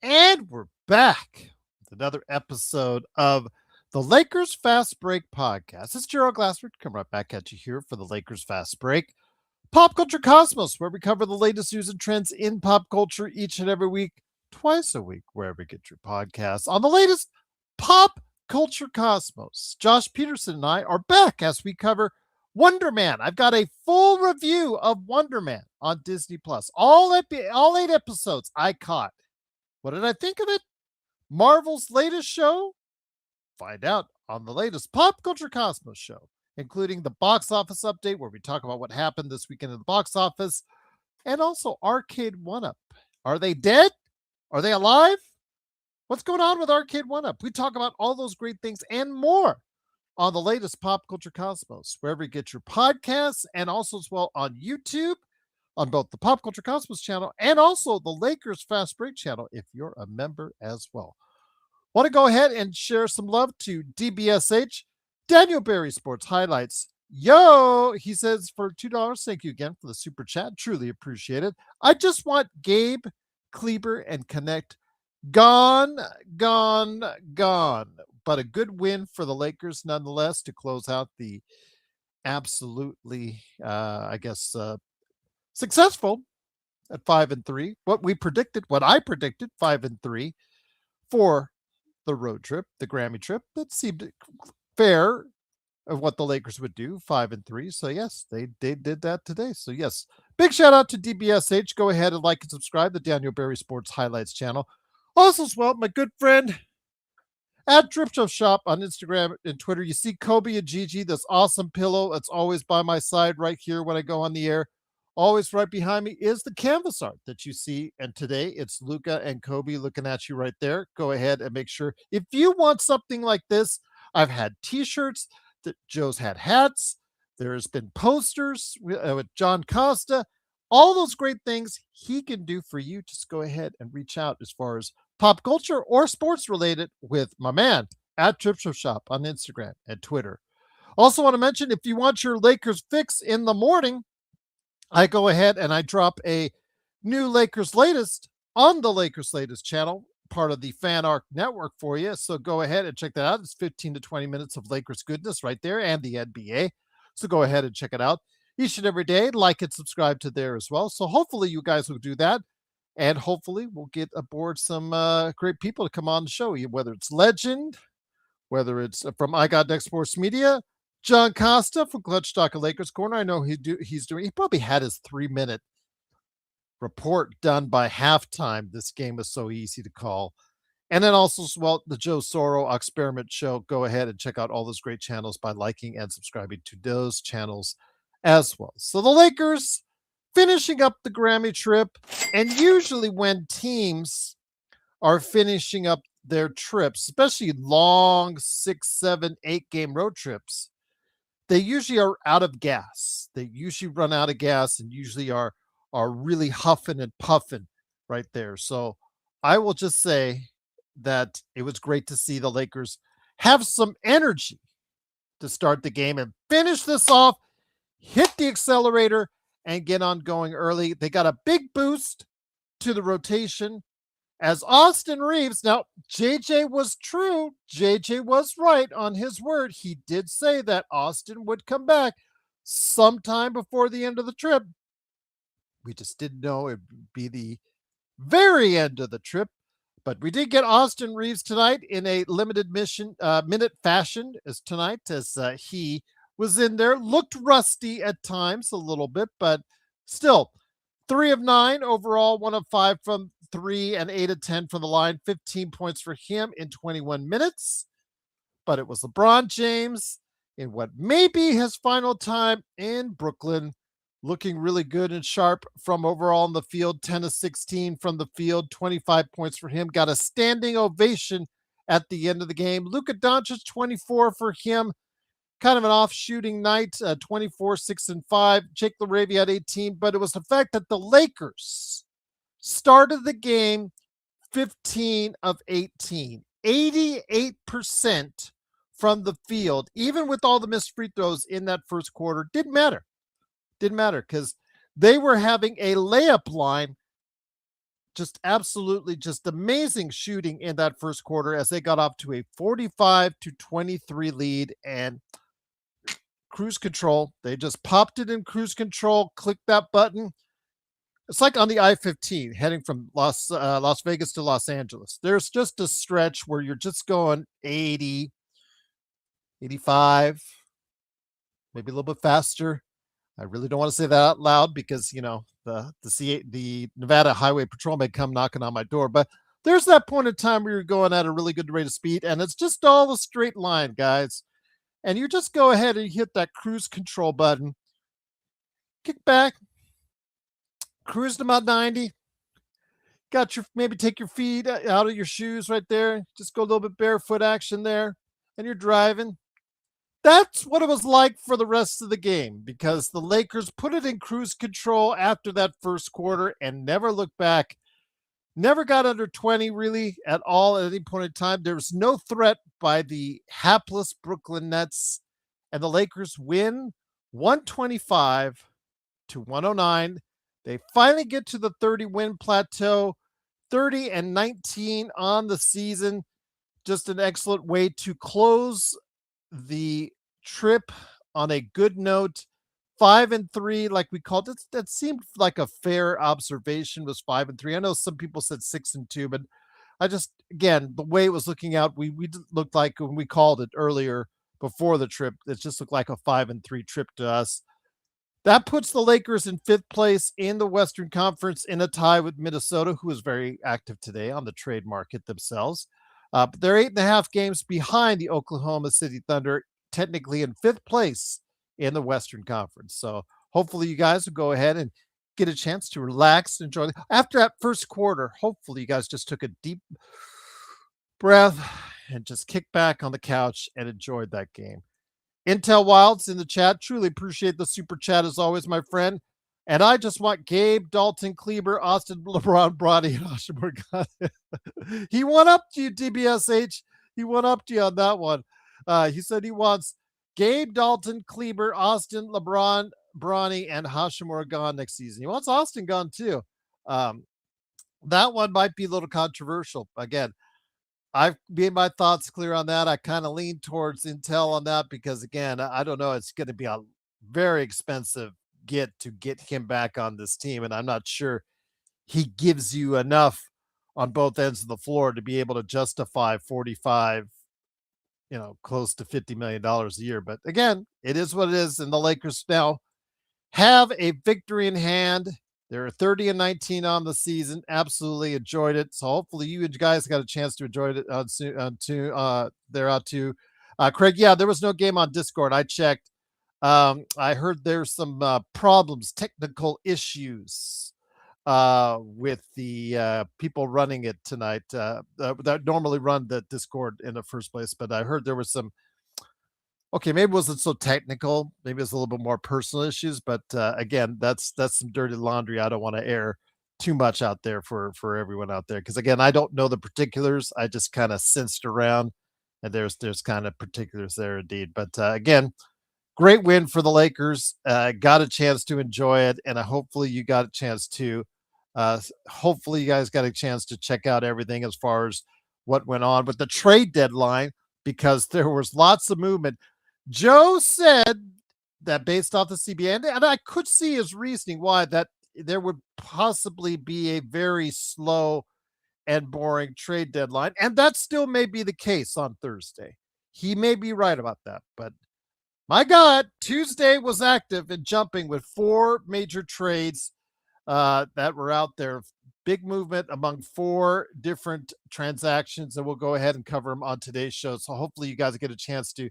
And we're back with another episode of the Lakers Fast Break podcast. It's Gerald Glassford. Come right back at you here for the Lakers Fast Break. Pop Culture Cosmos, where we cover the latest news and trends in pop culture each and every week, twice a week, wherever you get your podcasts. On the latest Pop Culture Cosmos, Josh Peterson and I are back as we cover Wonder Man. I've got a full review of Wonder Man on Disney Plus. All 8 episodes I caught. What did I think of it? Marvel's latest show? Find out on the latest Pop Culture Cosmos show, including the box office update where we talk about what happened this weekend in the box office, and also Arcade 1-Up. Are they dead? Are they alive? What's going on with Arcade 1-Up? We talk about all those great things and more on the latest Pop Culture Cosmos, wherever you get your podcasts, and also as well on YouTube, on both the Pop Culture Cosmos channel and also the Lakers Fast Break channel if you're a member as well. Want to go ahead and share some love to DBSH, Daniel Berry Sports Highlights. Yo, he says for $2. Thank you again for the super chat. Truly appreciate it. I just want Gabe, Kleber, and Connect gone. But a good win for the Lakers nonetheless to close out the absolutely, successful at 5-3. What I predicted, 5-3 for the road trip, the Grammy trip. That seemed fair of what the Lakers would do, 5-3. So yes, they did that today. So yes, big shout out to DBSH. Go ahead and like and subscribe to the Daniel Berry Sports Highlights channel. Also as well, my good friend at Drip Show Shop on Instagram and Twitter. You see Kobe and Gigi, this awesome pillow that's always by my side right here when I go on the air. Always right behind me is the canvas art that you see. And today it's Luca and Kobe looking at you right there. Go ahead and make sure if you want something like this. I've had t-shirts, that Joe's had hats. There's been posters with John Costa. All those great things he can do for you. Just go ahead and reach out as far as pop culture or sports related with my man at Drip Show Shop on Instagram and Twitter. Also want to mention, if you want your Lakers fix in the morning, I go ahead and I drop a new Lakers Latest on the Lakers Latest channel, part of the Fan Arc Network for you. So go ahead and check that out. It's 15 to 20 minutes of Lakers goodness right there and the NBA. So go ahead and check it out each and every day. Like and subscribe to there as well. So hopefully you guys will do that. And hopefully we'll get aboard some great people to come on the show, whether it's Legend, whether it's from I Got Next Sports Media, John Costa from Clutch Talk of Lakers Corner. I know he probably had his 3-minute report done by halftime. This game is so easy to call. And then also, well, the Joe Soro Experiment Show. Go ahead and check out all those great channels by liking and subscribing to those channels as well. So the Lakers finishing up the Grammy trip. And usually when teams are finishing up their trips, especially long 6, 7, 8 game road trips, they usually are out of gas. They usually run out of gas and usually are really huffing and puffing right there. So I will just say that it was great to see the Lakers have some energy to start the game and finish this off, hit the accelerator, and get on going early. They got a big boost to the rotation as Austin Reaves. Now, JJ was true. JJ was right on his word. He did say that Austin would come back sometime before the end of the trip. We just didn't know it would be the very end of the trip. But we did get Austin Reaves tonight in a limited minute fashion as he was in there. Looked rusty at times a little bit, but still 3 of 9 overall, 1 of 5 from 3 and 8 of 10 from the line. 15 points for him in 21 minutes. But it was LeBron James in what may be his final time in Brooklyn, looking really good and sharp from overall in the field. 10 of 16 from the field, 25 points for him. Got a standing ovation at the end of the game. Luka Doncic, 24 for him. Kind of an off shooting night, 24, 6 and 5. Jake LaRavia had 18, but it was the fact that the Lakers started the game 15 of 18, 88% from the field, even with all the missed free throws in that first quarter. Didn't matter because they were having a layup line just absolutely just amazing shooting in that first quarter as they got off to a 45-23 lead and cruise control. They just popped it in cruise control, clicked that button. It's like on the I-15 heading from Las Vegas to Los Angeles. There's just a stretch where you're just going 80, 85, maybe a little bit faster. I really don't want to say that out loud because the Nevada Highway Patrol may come knocking on my door. But there's that point in time where you're going at a really good rate of speed, and it's just all a straight line, guys. And you just go ahead and hit that cruise control button, kick back, cruise to about 90. Got your maybe take your feet out of your shoes right there. Just go a little bit barefoot action there, and you're driving. That's what it was like for the rest of the game because the Lakers put it in cruise control after that first quarter and never looked back. Never got under 20 really at all at any point in time. There was no threat by the hapless Brooklyn Nets, and the Lakers win 125-109. They finally get to the 30-win plateau, 30-19 on the season. Just an excellent way to close the trip on a good note. 5-3, like we called it. That seemed like a fair observation. Was 5-3. I know some people said 6-2, but I just, again, the way it was looking out, we looked like when we called it earlier before the trip, it just looked like a 5-3 trip to us. That puts the Lakers in 5th place in the Western Conference in a tie with Minnesota, who is very active today on the trade market themselves. But they're 8.5 games behind the Oklahoma City Thunder, technically in 5th place in the Western Conference. So hopefully you guys will go ahead and get a chance to relax and enjoy. After that first quarter, hopefully you guys just took a deep breath and just kicked back on the couch and enjoyed that game. Intel Wilds in the chat. Truly appreciate the super chat as always, my friend. And I just want Gabe, Dalton, Kleber, Austin, LeBron, Bronny, and Hashimura. He went up to you, DBSH. He went up to you on that one. He said he wants Gabe, Dalton, Kleber, Austin, LeBron, Bronny, and Hashimura gone next season. He wants Austin gone too. That one might be a little controversial. Again, I've made my thoughts clear on that. I kind of lean towards Intel on that because, again, I don't know. It's going to be a very expensive get him back on this team. And I'm not sure he gives you enough on both ends of the floor to be able to justify 45, close to $50 million a year. But again, it is what it is. And the Lakers now have a victory in hand. They're 30-19 on the season. Absolutely enjoyed it. So hopefully you guys got a chance to enjoy it there out too. Craig, yeah, there was no game on Discord. I checked. I heard there's some problems, technical issues with the people running it tonight that normally run the Discord in the first place. But I heard there was some. Okay, maybe it wasn't so technical. Maybe it's a little bit more personal issues, but again, that's some dirty laundry. I don't want to air too much out there for everyone out there because again, I don't know the particulars. I just kind of sensed around, and there's kind of particulars there indeed. But again, great win for the Lakers. Got a chance to enjoy it, and hopefully you got a chance to. Hopefully you guys got a chance to check out everything as far as what went on with the trade deadline because there was lots of movement. Joe said that based off the CBA, and I could see his reasoning why that there would possibly be a very slow and boring trade deadline, and that still may be the case on Thursday. He may be right about that, but my God, Tuesday was active and jumping with 4 major trades that were out there. Big movement among 4 different transactions, and we'll go ahead and cover them on today's show. So hopefully you guys get a chance to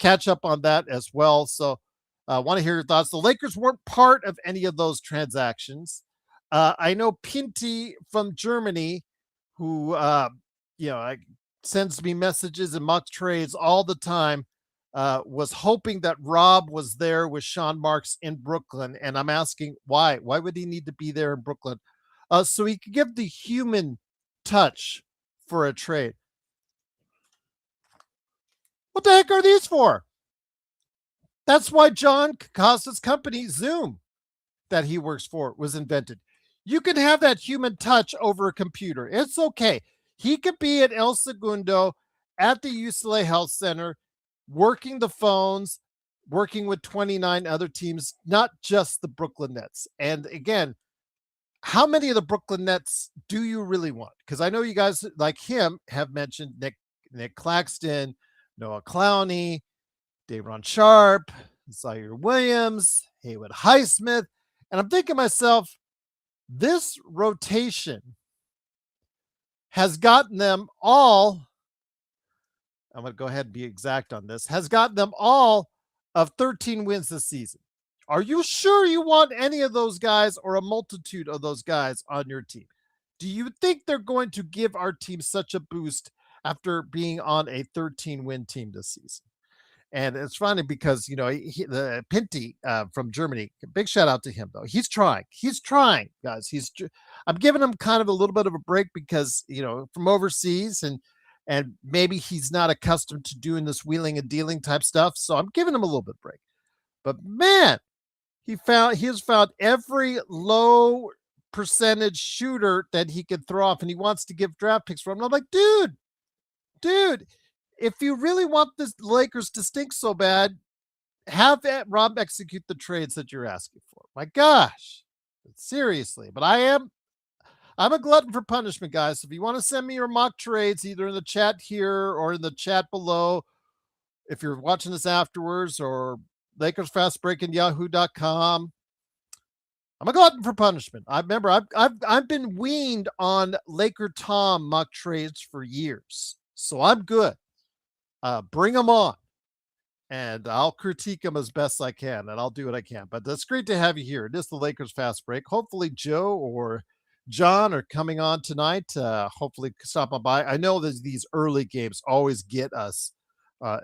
catch up on that as well. So I want to hear your thoughts. The Lakers weren't part of any of those transactions. I know Pinty from Germany, who, sends me messages and mock trades all the time, was hoping that Rob was there with Sean Marks in Brooklyn. And I'm asking why? Why would he need to be there in Brooklyn? So he could give the human touch for a trade. What the heck are these for? That's why John Costa's company, Zoom, that he works for, was invented. You can have that human touch over a computer. It's okay. He could be at El Segundo at the UCLA Health Center, working the phones, working with 29 other teams, not just the Brooklyn Nets. And again, how many of the Brooklyn Nets do you really want? Because I know you guys like him have mentioned Nick Claxton, Noah Clowney, Day'Ron Sharp, Zaire Williams, Haywood Highsmith. And I'm thinking to myself, this rotation has gotten them all, I'm going to go ahead and be exact on this, has gotten them all of 13 wins this season. Are you sure you want any of those guys or a multitude of those guys on your team? Do you think they're going to give our team such a boost after being on a 13-win team this season? And it's funny because, the Pinty from Germany, big shout out to him, though. He's trying. He's trying, guys. I'm giving him kind of a little bit of a break because, from overseas and maybe he's not accustomed to doing this wheeling and dealing type stuff. So I'm giving him a little bit of break. But man, he has found every low percentage shooter that he could throw off, and he wants to give draft picks for him. And I'm like, dude, if you really want the Lakers to stink so bad, have Rob execute the trades that you're asking for. My gosh, seriously. But I'm a glutton for punishment, guys. If you want to send me your mock trades, either in the chat here or in the chat below, if you're watching this afterwards, or Lakers Fast Breaking Yahoo.com, I'm a glutton for punishment. I remember I've been weaned on Laker Tom mock trades for years, so I'm good. Bring them on, and I'll critique them as best I can, and I'll do what I can. But it's great to have you here. It is the Lakers Fast Break. Hopefully Joe or John are coming on tonight. Hopefully stopping by. I know that these early games always get us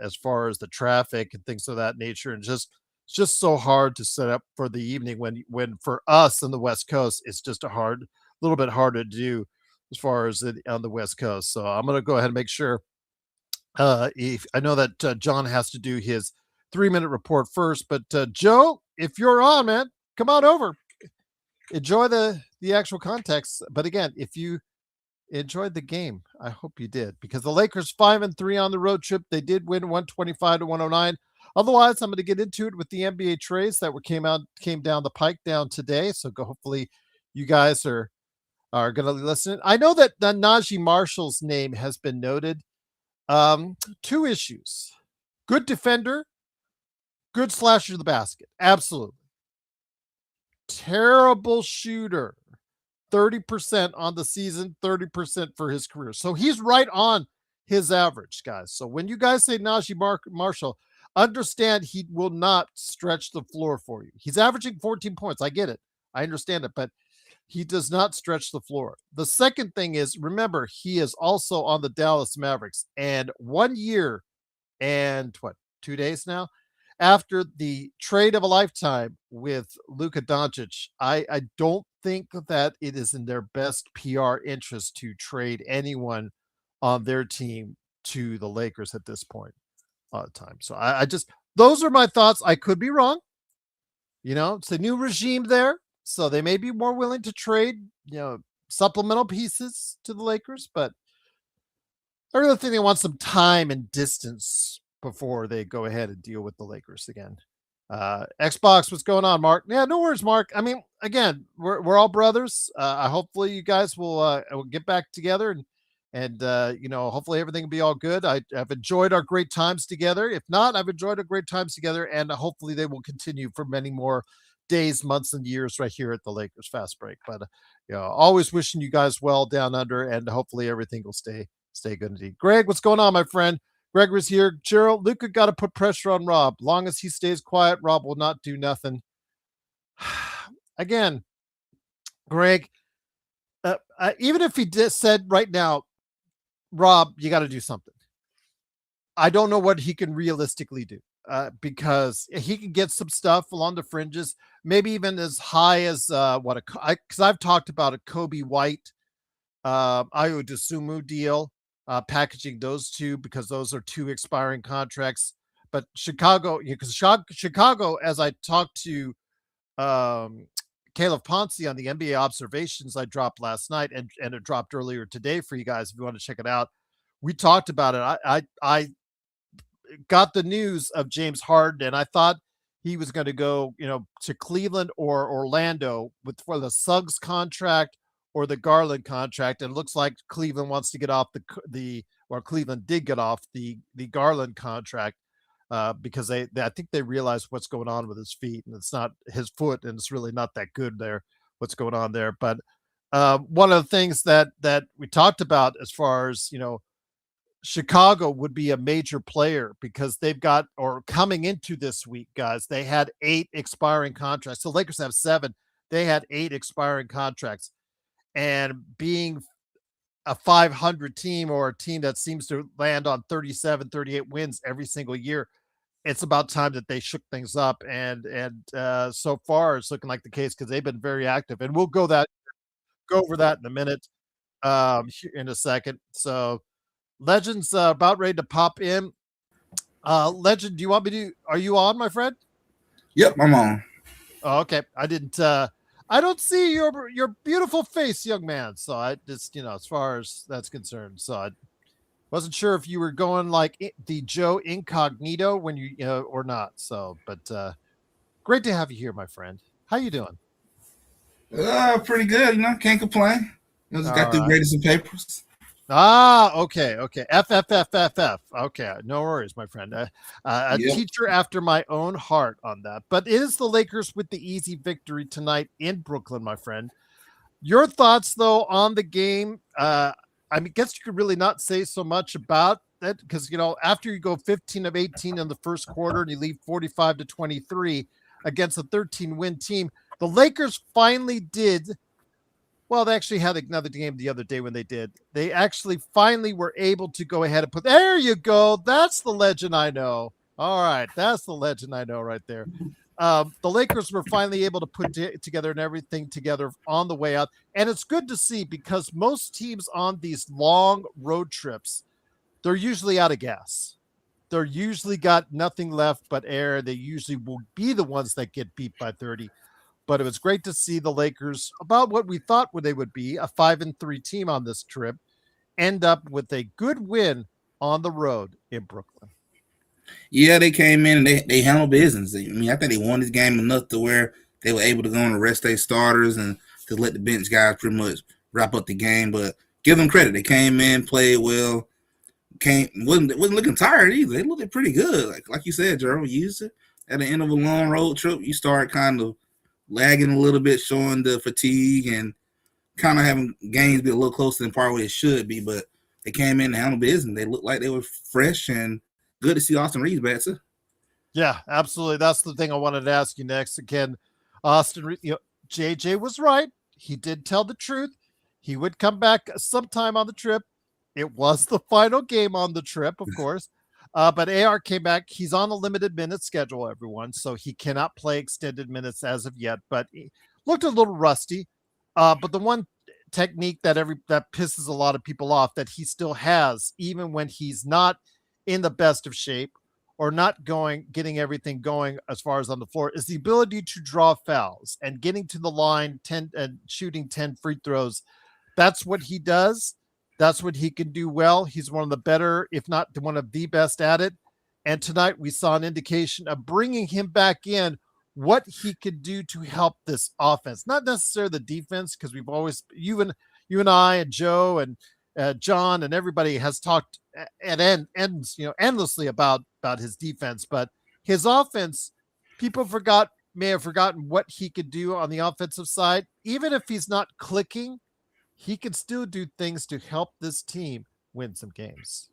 as far as the traffic and things of that nature, and it's just so hard to set up for the evening when for us on the West Coast, it's just a little bit harder to do as far as on the West Coast. So I'm going to go ahead and make sure if I know that John has to do his 3-minute report first, but Joe, if you're on, man, come on over. Enjoy the actual context. But again, if you enjoyed the game, I hope you did, because the Lakers 5-3 on the road trip. They did win 125-109. Otherwise, I'm going to get into it with the NBA trades that came down the pike down today. So hopefully you guys are going to listen. I know that Najee Marshall's name has been noted. Two issues: good defender, good slasher to the basket. Absolutely. Terrible shooter. 30% on the season, 30% for his career. So he's right on his average, guys. So when you guys say Najee Marshall, understand he will not stretch the floor for you. He's averaging 14 points. I get it. I understand it, but he does not stretch the floor. The second thing is, remember, he is also on the Dallas Mavericks, and 1 year and 2 days now after the trade of a lifetime with Luka Doncic, I don't think that it is in their best PR interest to trade anyone on their team to the Lakers at this point of time. So I just, those are my thoughts. I could be wrong. It's a new regime there, so they may be more willing to trade, supplemental pieces to the Lakers, but I really think they want some time and distance before they go ahead and deal with the Lakers again. Xbox, what's going on, Mark? Yeah, no worries, Mark. I mean, again, we're all brothers. Hopefully you guys will get back together and hopefully everything will be all good. I've enjoyed our great times together. If not, I've enjoyed our great times together, and hopefully they will continue for many more days, months, and years right here at the Lakers Fast Break. But always wishing you guys well down under, and hopefully everything will stay good indeed. Greg, what's going on, my friend? Greg was here. Gerald, Luka got to put pressure on Rob. Long as he stays quiet, Rob will not do nothing. Again, Greg, even if he said right now, Rob, you got to do something, I don't know what he can realistically do, because he can get some stuff along the fringes, maybe even as high as because I've talked about a Kobe White, Ayo Dosunmu deal. Packaging those two, because those are two expiring contracts. But Chicago, because Chicago, as I talked to Caleb Ponce on the NBA observations I dropped last night, and it dropped earlier today for you guys if you want to check it out. We talked about it. I got the news of James Harden, and I thought he was going to go, to Cleveland or Orlando for the Suggs contract or the Garland contract. And it looks like Cleveland wants to get off or Cleveland did get off the Garland contract because I think they realized what's going on with his feet, and it's not his foot, and it's really not that good there. What's going on there? But one of the things that we talked about as far as Chicago would be a major player because they've got, or coming into this week, guys, they had 8 expiring contracts. The Lakers have 7. They had 8 expiring contracts. And being a 500 team or a team that seems to land on 37, 38 wins every single year, it's about time that they shook things up. And so far it's looking like the case because they've been very active. And we'll go over that in a minute, in a second. So Legend's about ready to pop in. Legend, do you want me to? Are you on, my friend? Yep, I'm on. Oh, okay. I didn't. I don't see your beautiful face, young man. So I just, as far as that's concerned. So I wasn't sure if you were going like the Joe Incognito when or not. So, but great to have you here, my friend. How you doing? Pretty good. Can't complain. Just got through grading some papers. Okay. F. Okay, no worries, my friend. A teacher after my own heart on that. But it is the Lakers with the easy victory tonight in Brooklyn, my friend. Your thoughts, though, on the game? I guess you could really not say so much about that because, after you go 15 of 18 in the first quarter and you leave 45-23 against a 13-win team, the Lakers finally did. Well, they actually had another game the other day when they did. They actually finally were able to go ahead and there you go. That's the legend I know. All right. That's the legend I know right there. The Lakers were finally able to put together and everything together on the way out. And it's good to see because most teams on these long road trips, they're usually out of gas. They're usually got nothing left but air. They usually will be the ones that get beat by 30. But it was great to see the Lakers, about what we thought they would be, a 5-3 team on this trip, end up with a good win on the road in Brooklyn. Yeah, they came in and they handled business. I think they won this game enough to where they were able to go and rest their starters and just let the bench guys pretty much wrap up the game. But give them credit. They came in, played well, wasn't looking tired either. They looked pretty good. Like you said, Gerald, used it at the end of a long road trip. You start kind of lagging a little bit, showing the fatigue and kind of having games be a little closer than part where it should be. But they came in and handled business. They looked like they were fresh and good to see Austin Reaves back too. Yeah, absolutely. That's the thing I wanted to ask you next. Again, Austin, JJ was right. He did tell the truth. He would come back sometime on the trip. It was the final game on the trip, of course. But AR came back. He's on a limited minute schedule, everyone, so he cannot play extended minutes as of yet. But he looked a little rusty. But the one technique that pisses a lot of people off that he still has, even when he's not in the best of shape or not getting everything going as far as on the floor, is the ability to draw fouls and getting to the line 10 and shooting 10 free throws. That's what he does. That's what he can do well. He's one of the better, if not one of the best at it. And tonight we saw an indication of bringing him back in, what he could do to help this offense, not necessarily the defense, because we've always, you and I and Joe and John and everybody has talked endlessly about his defense, but his offense, people may have forgotten what he could do on the offensive side. Even if he's not clicking, he can still do things to help this team win some games.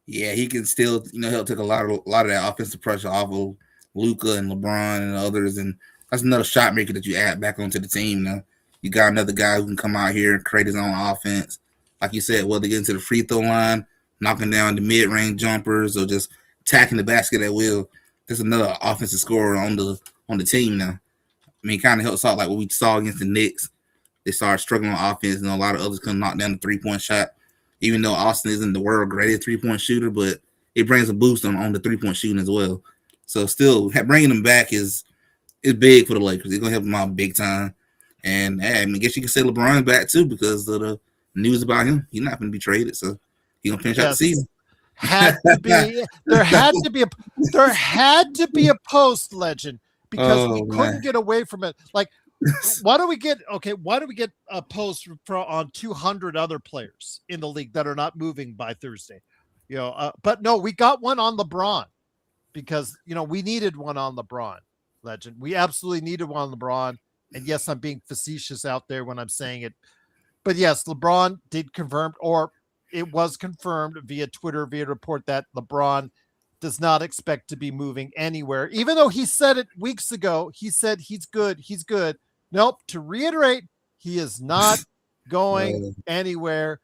Yeah, he can still, help take a lot of that offensive pressure off of Luka and LeBron and others, and that's another shot maker that you add back onto the team. Now you got another guy who can come out here and create his own offense, like you said, whether get into the free throw line, knocking down the mid range jumpers, or just attacking the basket at will. There's another offensive scorer on the team now. It kind of helps out like what we saw against the Knicks. They started struggling on offense, and a lot of others couldn't knock down the 3-point shot. Even though Austin isn't the world greatest 3-point shooter, but it brings a boost on the 3-point shooting as well. So still bringing them back is it's big for the Lakers. It's gonna help them out big time. And hey, I guess you can say LeBron back too because of the news about him. He's not gonna be traded, so he's gonna finish out the Yes. season. Had to be there had to be a post legend because we Oh couldn't man. get away from it. Like, why do we get a post on 200 other players in the league that are not moving by Thursday? But no, we got one on LeBron because we needed one on LeBron, legend. We absolutely needed one on LeBron. And yes, I'm being facetious out there when I'm saying it. But yes, LeBron did confirm, or it was confirmed via Twitter, via report, that LeBron does not expect to be moving anywhere. Even though he said it weeks ago, he said he's good. He's good. Nope. To reiterate, he is not going anywhere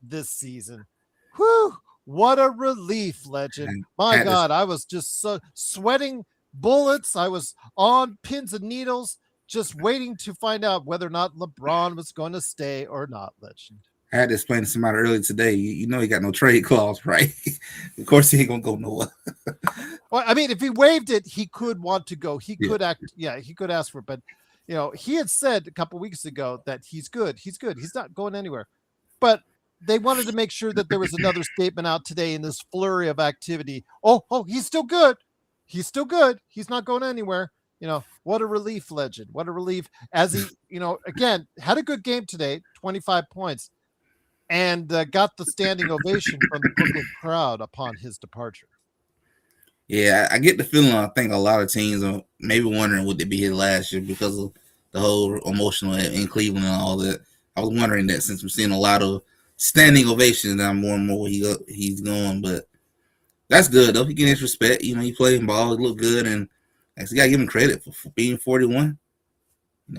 this season. Whew. What a relief, legend. My God, I was just so sweating bullets. I was on pins and needles, just waiting to find out whether or not LeBron was going to stay or not, legend. I had to explain to somebody earlier today. You know he got no trade clause, right? Of course he ain't gonna go nowhere. Well, I mean, if he waived it, he could want to go. He could he could ask for it. But he had said a couple weeks ago that he's good. He's good. He's not going anywhere. But they wanted to make sure that there was another statement out today in this flurry of activity. Oh, he's still good. He's still good. He's not going anywhere. What a relief, legend. What a relief. As he, again, had a good game today, 25 points, and got the standing ovation from the Brooklyn crowd upon his departure. Yeah, I get the feeling. I think a lot of teams are maybe wondering would it be his last year because of the whole emotional in Cleveland and all that. I was wondering that since we're seeing a lot of standing ovations now, more and more he's going. But that's good though. He getting his respect. He playing ball. He look good, and actually got to give him credit for being 41.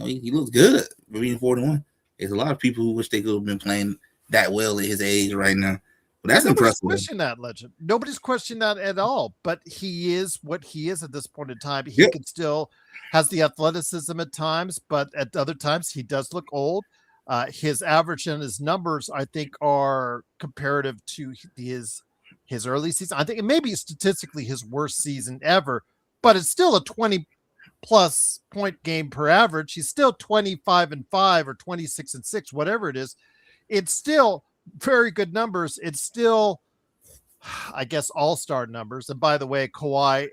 He looks good for being 41. There's a lot of people who wish they could have been playing that well at his age right now. But that's impressive. Nobody's questioning that, legend. Nobody's questioning that at all. But he is what he is at this point in time. He can still has the athleticism at times, but at other times he does look old. His average and his numbers, I think, are comparative to his early season. I think it may be statistically his worst season ever, but it's still a 20+ point game per average. He's still 25-5 or 26-6, whatever it is. It's still very good numbers. It's still, I guess, all-star numbers. And by the way, Kawhi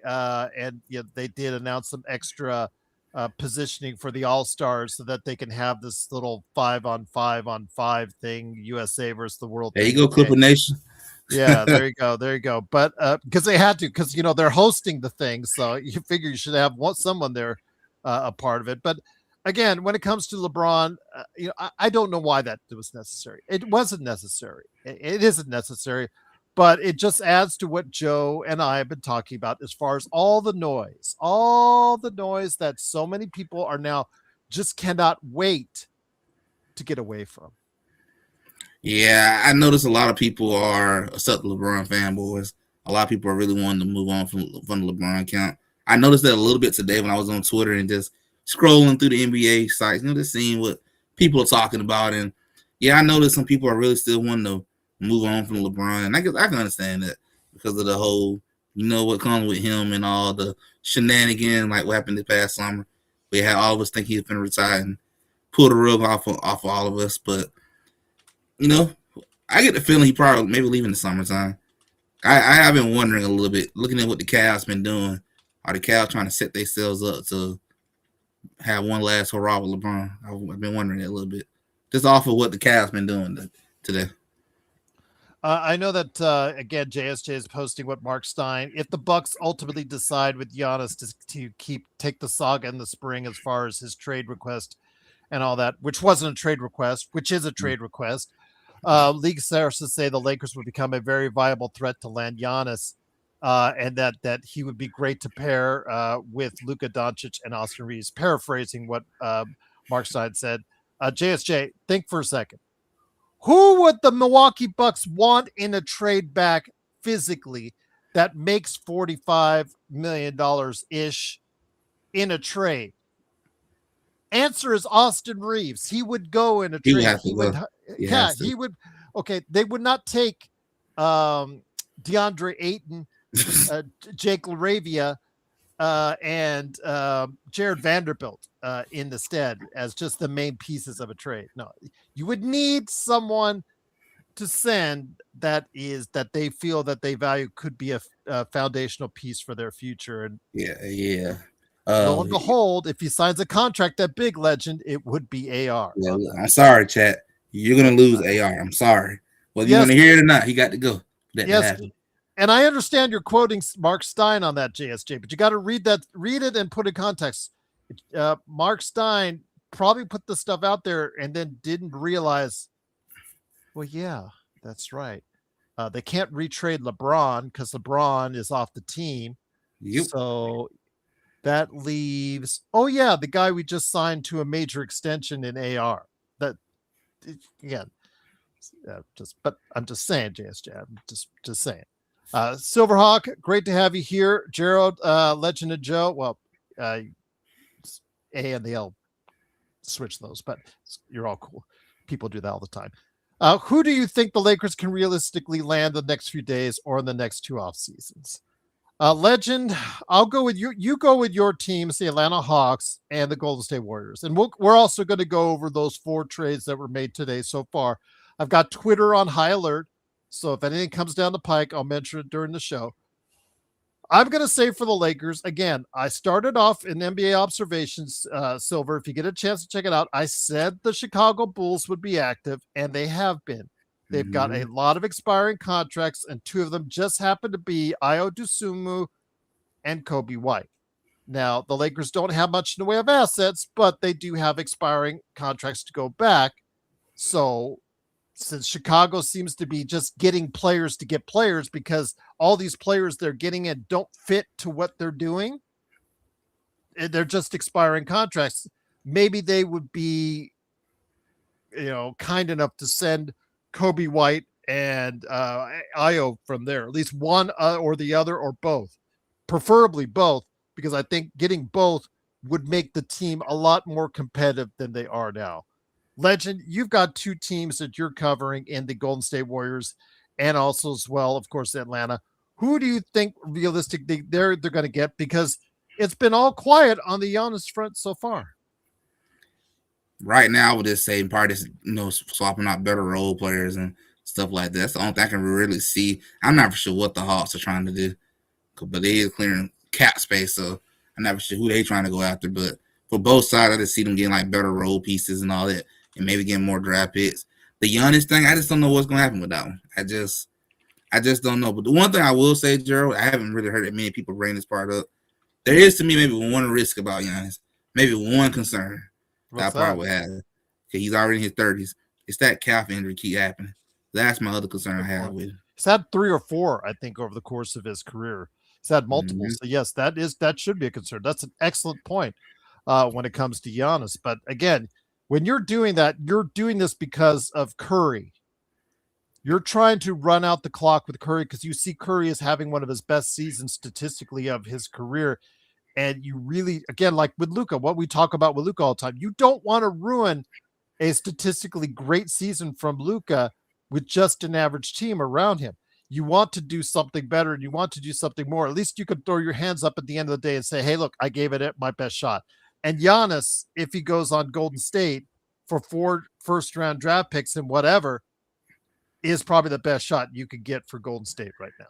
and they did announce some extra positioning for the all-stars so that they can have this little 5-on-5-on-5 thing, USA versus the world. There you go, Clipper Nation. Yeah, there you go. But because they had to, because they're hosting the thing, so you figure you should have someone there a part of it. But again, when it comes to LeBron, I don't know why that was necessary. It wasn't necessary. It isn't necessary, but it just adds to what Joe and I have been talking about as far as all the noise that so many people are now just cannot wait to get away from. Yeah, I noticed a lot of people are except LeBron fanboys. A lot of people are really wanting to move on from the LeBron account. I noticed that a little bit today when I was on Twitter and just scrolling through the NBA sites, just seeing what people are talking about. And yeah, I noticed some people are really still wanting to move on from LeBron. And I guess I can understand that because of the whole, what comes with him and all the shenanigans, like what happened this past summer. We had all of us think he was going to retire and pull the rug off of all of us. But, I get the feeling he probably maybe leaving in the summertime. I have been wondering a little bit, looking at what the Cavs been doing. Are the Cavs trying to set themselves up to have one last hurrah with LeBron? I've been wondering that a little bit, just off of what the Cavs been doing today. I know that again, JSJ is posting what Mark Stein. If the Bucks ultimately decide with Giannis to take the saga in the spring as far as his trade request and all that, which wasn't a trade request, which is a trade request. League sources say the Lakers would become a very viable threat to land Giannis, and that he would be great to pair with Luka Doncic and Austin Reaves. Paraphrasing what Mark Stein said. JSJ, think for a second. Who would the Milwaukee Bucks want in a trade back physically that makes $45 million ish in a trade? Answer is Austin Reaves. He would go in a trade. He would. Okay, they would not take DeAndre Ayton, Jake LaRavia, and Jared Vanderbilt in the stead as just the main pieces of a trade. No, you would need someone to send that they feel that they value could be a foundational piece for their future. And yeah. lo and behold, if he signs a contract that big, Legend, it would be AR. Yeah, I'm sorry, chat. You're gonna lose AR. I'm sorry. Whether you Yes, want to hear it or not, he got to go. That to yes, happen. and I understand you're quoting Mark Stein on that, JSJ, but you got to read it and put it in context. Mark Stein probably put the stuff out there and then didn't realize, well, yeah, that's right. They can't retrade LeBron because LeBron is off the team. Yep. So that leaves, oh yeah, the guy we just signed to a major extension in AR. That again, but I'm just saying, JSJ. I'm just saying. Silverhawk, great to have you here. Gerald, Legend of Joe. Well, A and the L switch those, but you're all cool. People do that all the time. Who do you think the Lakers can realistically land the next few days or in the next 2 off seasons? Legend, I'll go with you. You go with your teams, the Atlanta Hawks and the Golden State Warriors. And we're also going to go over those 4 trades that were made today so far. I've got Twitter on high alert. So if anything comes down the pike, I'll mention it during the show. I'm going to say for the Lakers, again, I started off in NBA observations, Silver. If you get a chance to check it out, I said the Chicago Bulls would be active, and they have been. They've got a lot of expiring contracts, and 2 of them just happen to be Ayo Dosunmu and Kobe White. Now, the Lakers don't have much in the way of assets, but they do have expiring contracts to go back. So since Chicago seems to be just getting players to get players because all these players they're getting in don't fit to what they're doing, they're just expiring contracts. Maybe they would be, kind enough to send Kobe White and Ayo from there, at least one or the other or both, preferably both, because I think getting both would make the team a lot more competitive than they are now. Legend, you've got 2 teams that you're covering in the Golden State Warriors and also as well, of course, Atlanta. Who do you think realistically they're going to get? Because it's been all quiet on the Giannis front so far. Right now, I would just say part is swapping out better role players and stuff like that. That's the only thing I can really see. I'm not for sure what the Hawks are trying to do, but they is clearing cap space, so I'm not for sure who they trying to go after. But for both sides, I just see them getting like better role pieces and all that, and maybe getting more draft picks. The Giannis thing, I just don't know what's going to happen with that one. I just don't know. But the one thing I will say, Gerald, I haven't really heard that many people bring this part up. There is to me maybe one risk about Giannis, maybe one concern that I probably would have. Because he's already in his 30s. It's that calf injury keep happening. That's my other concern I have with him. He's had 3 or 4, I think, over the course of his career. He's had multiple. So yes, that should be a concern. That's an excellent point when it comes to Giannis. But again, when you're doing that, you're doing this because of Curry. You're trying to run out the clock with Curry because you see Curry as having one of his best seasons statistically of his career. And you really, again, like with Luka, what we talk about with Luka all the time, you don't want to ruin a statistically great season from Luka with just an average team around him. You want to do something better and you want to do something more. At least you could throw your hands up at the end of the day and say, hey, look, I gave it my best shot. And Giannis, if he goes on Golden State for 4 first-round draft picks and whatever, is probably the best shot you could get for Golden State right now.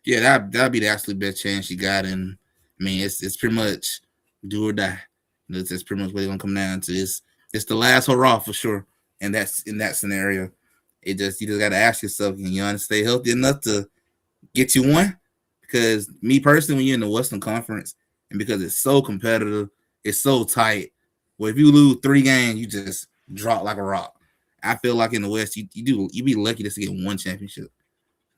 Yeah, that'd be the absolute best chance you got. And I mean, it's pretty much do or die. That's pretty much what it's gonna come down to. It's the last hurrah for sure. And that's in that scenario. You just gotta ask yourself, can Giannis stay healthy enough to get you one? Because me personally, when you're in the Western Conference, and because it's so competitive, it's so tight. Well, if you lose 3 games, you just drop like a rock. I feel like in the West, you be lucky just to get 1 championship,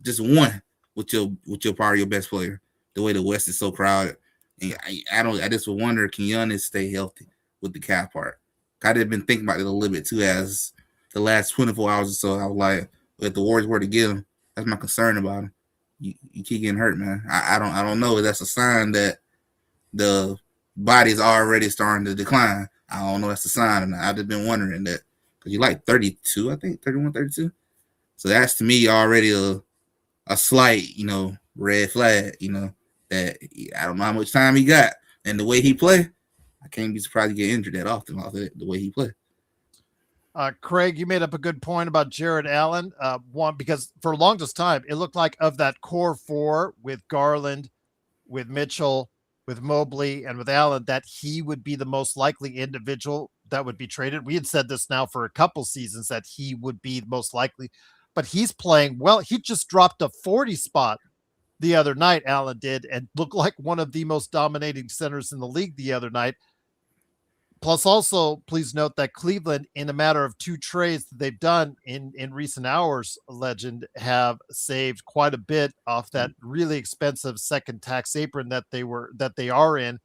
just 1 with your probably your best player. The way the West is so crowded, and I just would wonder, can Giannis stay healthy with the cap part? I did been thinking about it a little bit too as the last 24 hours or so. I was like, if the Warriors were to get him, that's my concern about him. You keep getting hurt, man. I don't know if that's a sign that the body's already starting to decline. I don't know if that's a sign or not. I've just been wondering that. Because you're like 32, I think, 31, 32. So that's to me already a slight, red flag, that I don't know how much time he got, and the way he play, I can't be surprised to get injured that often off of the way he play. Craig, you made up a good point about Jared Allen. One, because for the longest time, it looked like of that core four with Garland, with Mitchell, with Mobley, and with Allen, that he would be the most likely individual that would be traded. We had said this now for a couple seasons that he would be the most likely, but he's playing well. He just dropped a 40 spot the other night, Allen did, and looked like one of the most dominating centers in the league the other night. Plus, also, please note that Cleveland, in a matter of 2 trades that they've done in recent hours, Legend, have saved quite a bit off that really expensive second tax apron that they are in.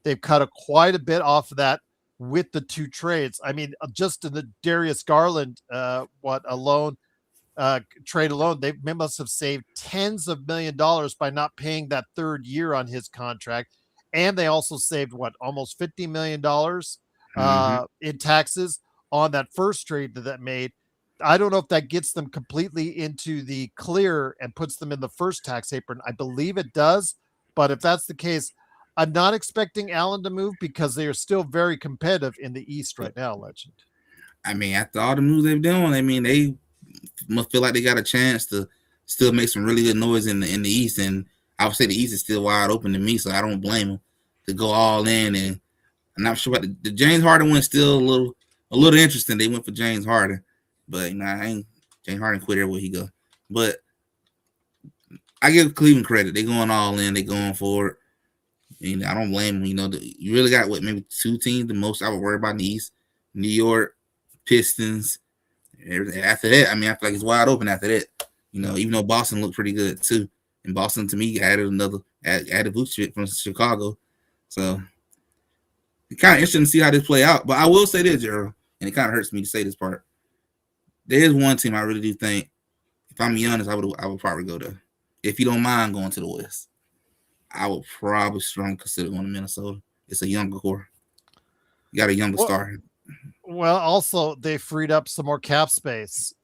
They've cut quite a bit off of that with the 2 trades. I mean, just in the Darius Garland trade alone, they must have saved tens of $1 million by not paying that 3rd year on his contract. And they also saved almost $50 million in taxes on that first trade that made. I don't know if that gets them completely into the clear and puts them in the first tax apron. I believe it does, but if that's the case, I'm not expecting Allen to move because they are still very competitive in the East right now, Legend. I mean, after all the moves they've done, I mean, they must feel like they got a chance to still make some really good noise in the East, and I would say the East is still wide open to me, so I don't blame them to go all in. And I'm not sure about the James Harden one. Still a little interesting. They went for James Harden, but James Harden quit everywhere he go. But I give Cleveland credit. They going all in. They going for it. I don't blame them. You really got maybe 2 teams the most I would worry about in the East: New York Pistons. After that, I mean, I feel like it's wide open after that. Even though Boston looked pretty good too, and Boston to me added Vucevic from Chicago, so it's kind of interesting to see how this play out. But I will say this, Gerald, and it kind of hurts me to say this part. There is one team I really do think, if I'm Giannis, I would probably go there. If you don't mind going to the West, I would probably strongly consider going to Minnesota. It's a younger core. You got a younger star. Well, also they freed up some more cap space.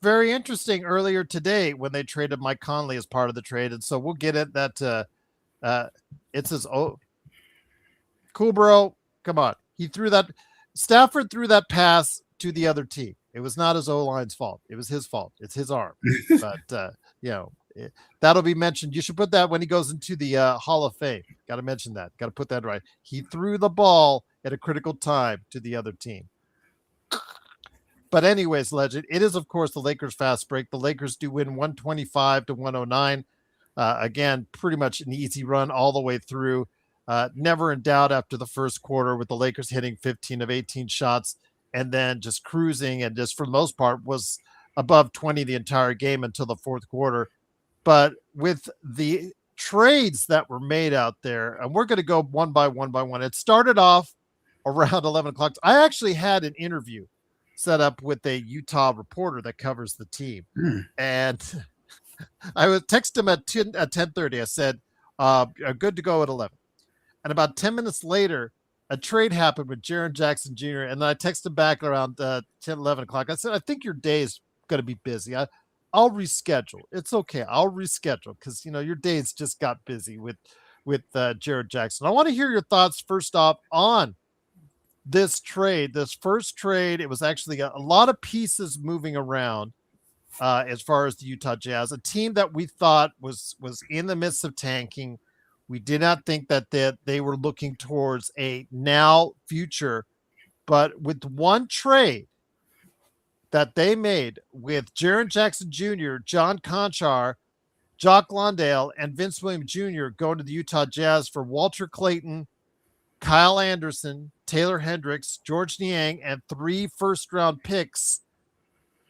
Very interesting. Earlier today, when they traded Mike Conley as part of the trade, and so we'll get it. That it says, "Oh, cool, bro. Come on." Stafford threw that pass to the other team. It was not his O-line's fault. It was his fault. It's his arm. But that'll be mentioned. You should put that when he goes into the Hall of Fame. Got to mention that. Got to put that right. He threw the ball at a critical time to the other team. But anyways, Legend, it is, of course, the Lakers fast break. The Lakers do win 125-109. Again, pretty much an easy run all the way through. Never in doubt after the first quarter, with the Lakers hitting 15 of 18 shots and then just cruising, and just for the most part was above 20 the entire game until the fourth quarter. But with the trades that were made out there, and we're going to go one by one. It started off around 11 o'clock. I actually had an interview set up with a Utah reporter that covers the team. And I would text him at 10:30. I said, good to go at 11. And about 10 minutes later, a trade happened with Jaren Jackson Jr. And then I texted back around 10, 11 o'clock. I said, I think your day is going to be busy. I'll reschedule. It's okay. I'll reschedule because, your days just got busy with Jaren Jackson. I want to hear your thoughts first off on this first trade. It was actually a lot of pieces moving around as far as the Utah Jazz, a team that we thought was in the midst of tanking. We did not think that they were looking towards a now future, but with one trade that they made with Jaren Jackson Jr., John Conchar, Jock Landale, and Vince Williams Jr. going to the Utah Jazz for Walter Clayton, Kyle Anderson, Taylor Hendricks, George Niang, and 3 first-round picks.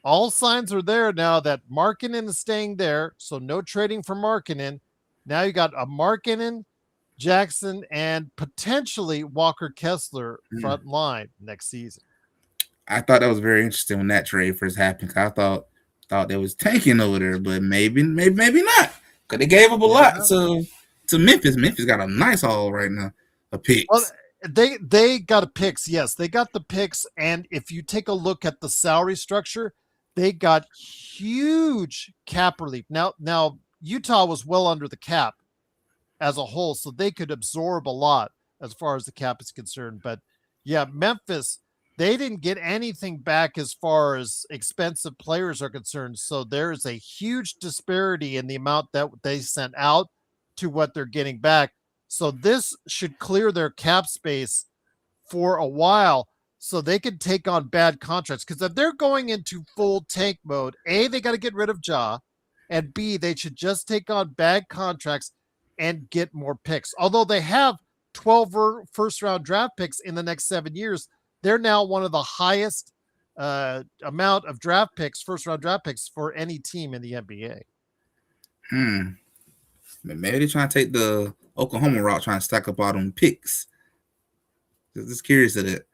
All signs are there now that Markkanen is staying there, so no trading for Markkanen. Now you got a Markkanen, Jackson, and potentially Walker Kessler front line next season. I thought that was very interesting when that trade first happened. I thought they was tanking over there, but maybe not, because they gave up a lot to Memphis. Memphis got a nice haul right now. Picks. Well, they got a picks. Yes, they got the picks. And if you take a look at the salary structure, they got huge cap relief. Now Utah was well under the cap as a whole, so they could absorb a lot as far as the cap is concerned. But yeah, Memphis, they didn't get anything back as far as expensive players are concerned. So there is a huge disparity in the amount that they sent out to what they're getting back. So this should clear their cap space for a while so they can take on bad contracts. Because if they're going into full tank mode, A, they got to get rid of Ja, and B, they should just take on bad contracts and get more picks. Although they have 12 first round draft picks in the next 7 years, they're now one of the highest amount of draft picks, first round draft picks for any team in the NBA. Maybe they're trying to take the Oklahoma route, trying to stack up all them picks. Just curious of that.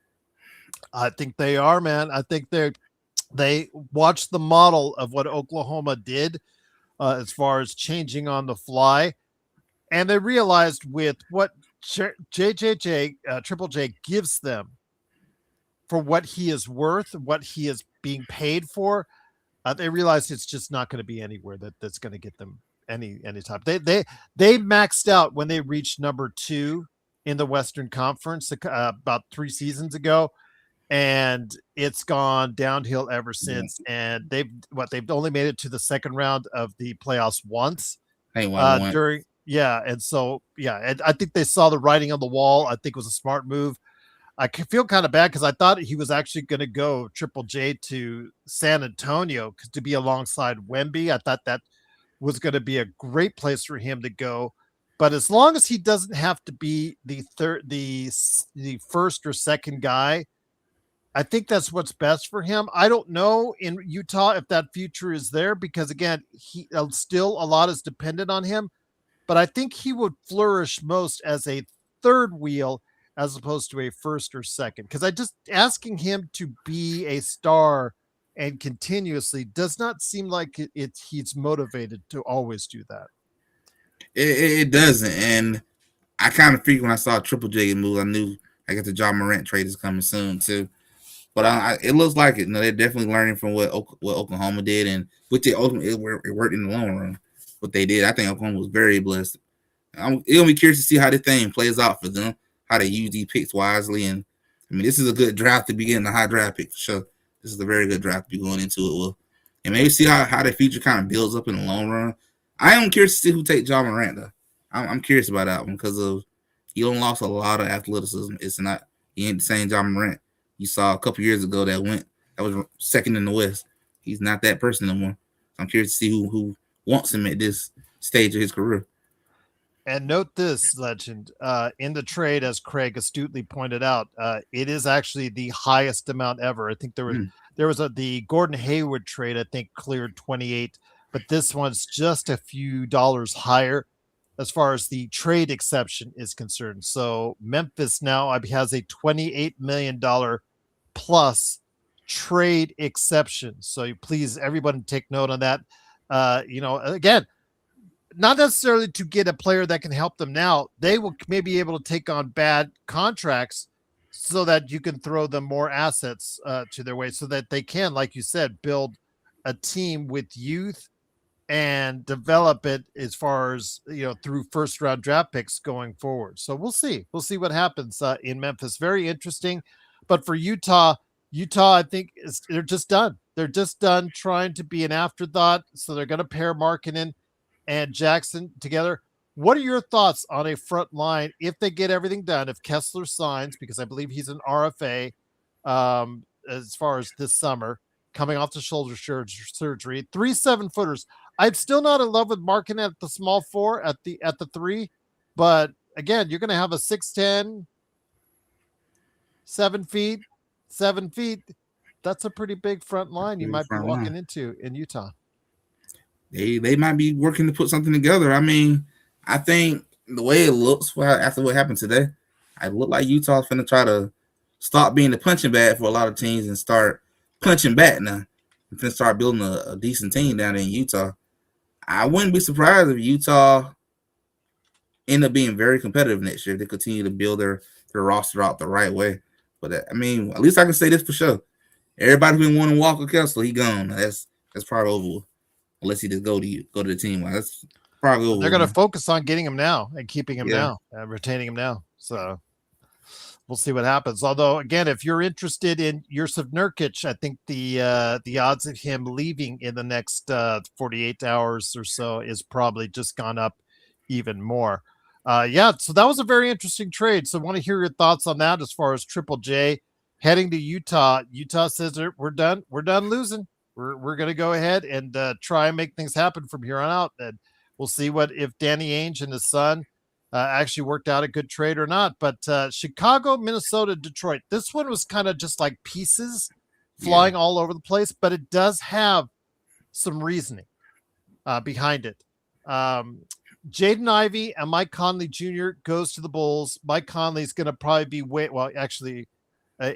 I think they are, man. I think they watched the model of what Oklahoma did as far as changing on the fly, and they realized with what JJJ Triple J gives them for what he is worth, what he is being paid for, they realized it's just not going to be anywhere that's going to get them any time. They maxed out when they reached number 2 in the Western Conference about 3 seasons ago, and it's gone downhill ever since. And they've only made it to the second round of the playoffs once during. Yeah. And so, and I think they saw the writing on the wall. I think it was a smart move. I feel kind of bad because I thought he was actually going to go Triple J to San Antonio to be alongside Wemby. I thought that was going to be a great place for him to go. But as long as he doesn't have to be the first or second guy, I think that's what's best for him. I don't know in Utah if that future is there because, again, he still a lot is dependent on him. But I think he would flourish most as a third wheel as opposed to a first or second. Because I just asking him to be a star and continuously does not seem like he's motivated to always do that. It doesn't. And I kind of figured when I saw Triple J move, I knew I guess the Ja Morant trade is coming soon too. But it looks like it. They're definitely learning from what Oklahoma did, and which it ultimately it worked in the long run. What they did, I think Oklahoma was very blessed. It'll be curious to see how this thing plays out for them, how they use these picks wisely. And I mean, this is a good draft to begin, a high draft pick for sure. This is a very good draft to be going into it with, and maybe see how the future kind of builds up in the long run. I am curious to see who takes Ja Morant though. I'm curious about that one because of he only lost a lot of athleticism. He ain't the same Ja Morant you saw a couple years ago that was second in the West. He's not that person no more. So I'm curious to see who wants him at this stage of his career. And note this, Legend, in the trade, as Craig astutely pointed out, it is actually the highest amount ever. I think there was the Gordon Hayward trade, I think, cleared 28, but this one's just a few dollars higher as far as the trade exception is concerned. So Memphis now has a $28 million plus trade exception. So please, everyone, take note on that. Again, not necessarily to get a player that can help them now. They will maybe be able to take on bad contracts so that you can throw them more assets to their way so that they can, like you said, build a team with youth and develop it as far as, through first round draft picks going forward. So we'll see what happens in Memphis. Very interesting. But for Utah, I think they're just done. They're just done trying to be an afterthought. So they're going to pair Markkanen and Jackson together. What are your thoughts on a front line if they get everything done? If Kessler signs, because I believe he's an RFA as far as this summer, coming off the shoulder surgery, 3 7-footers. I'm still not in love with Markkanen at the small 4 at the 3, but again, you're going to have a 6'10", 7 feet. That's a pretty big front line you might be walking into in Utah. They might be working to put something together. I mean, I think the way it looks after what happened today, I look like Utah's finna try to stop being the punching bag for a lot of teams and start punching back now. And finna start building a decent team down in Utah. I wouldn't be surprised if Utah end up being very competitive next year if they continue to build their roster out the right way. But I mean, at least I can say this for sure. Everybody who's been wanting Walker Kessler, he gone. That's probably over. Unless he just go to the team. Probably They're going to over. focus on getting him now and keeping him Yeah. now and retaining him now. So we'll see what happens. Although, again, if you're interested in Yusuf Nurkic, I think the odds of him leaving in the next 48 hours or so is probably just gone up even more. Yeah, so that was a very interesting trade. So I want to hear your thoughts on that as far as Triple J heading to Utah. Utah says we're done. We're done losing. We're going to go ahead and try and make things happen from here on out. And we'll see what if Danny Ainge and his son actually worked out a good trade or not. But Chicago, Minnesota, Detroit. This one was kind of just like pieces flying all over the place, but it does have some reasoning behind it. Jaden Ivey and Mike Conley Jr. goes to the Bulls. Mike Conley is going to probably be actually,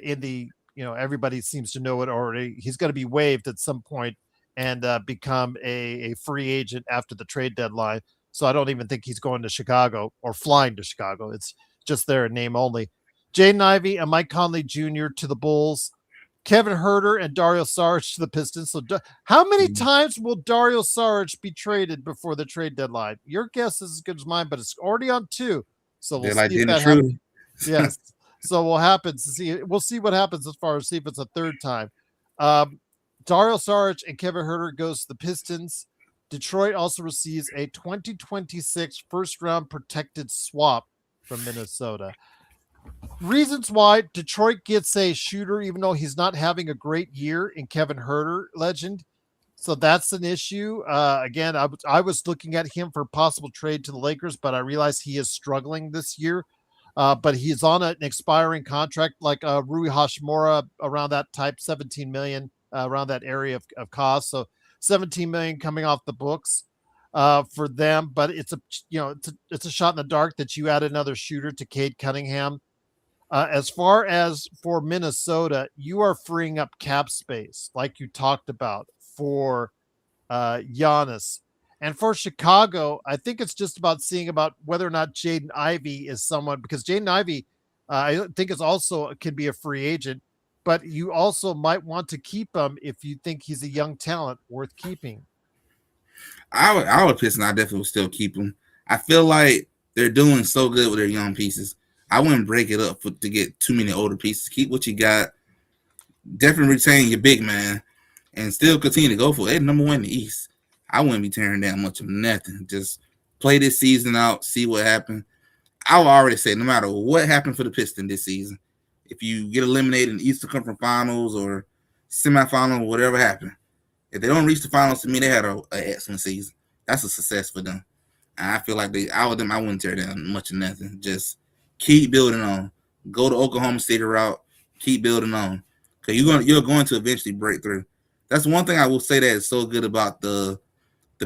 in the everybody seems to know it already. He's going to be waived at some point and become a free agent after the trade deadline. So I don't even think he's going to Chicago or flying to Chicago. It's just there in name only. Jaden Ivey and Mike Conley Jr. to the Bulls. Kevin Huerter and Dario Saric to the Pistons. So how many times will Dario Saric be traded before the trade deadline? Your guess is as good as mine, but it's already on 2. So we'll see if that happens. Yes. So we'll see what happens as far as see if it's a third time. Dario Saric and Kevin Huerter goes to the Pistons. Detroit also receives a 2026 first-round protected swap from Minnesota. Reasons why Detroit gets a shooter, even though he's not having a great year in Kevin Huerter, legend. So that's an issue. Again, I was looking at him for possible trade to the Lakers, but I realized he is struggling this year. But he's on an expiring contract like Rui Hashimura, around that type, 17 million, around that area of cost. So 17 million coming off the books for them. But it's a shot in the dark that you add another shooter to Cade Cunningham. As far as for Minnesota, you are freeing up cap space, like you talked about, for Giannis. And for Chicago, I think it's just about seeing about whether or not Jaden Ivey is someone, because Jaden Ivey, I think is also can be a free agent, but you also might want to keep him if you think he's a young talent worth keeping. I would Pistons. I definitely would still keep him. I feel like they're doing so good with their young pieces. I wouldn't break it up to get too many older pieces. Keep what you got. Definitely retain your big man, and still continue to go for it. They're number 1 in the East. I wouldn't be tearing down much of nothing. Just play this season out, see what happens. I will already say, no matter what happened for the Pistons this season, if you get eliminated in the Eastern Conference Finals or semifinal or whatever happened, if they don't reach the finals, to me, they had an excellent season. That's a success for them. And I feel like I wouldn't tear down much of nothing. Just keep building on. Go to Oklahoma City route. Keep building on. Because you're going to eventually break through. That's one thing I will say that is so good about the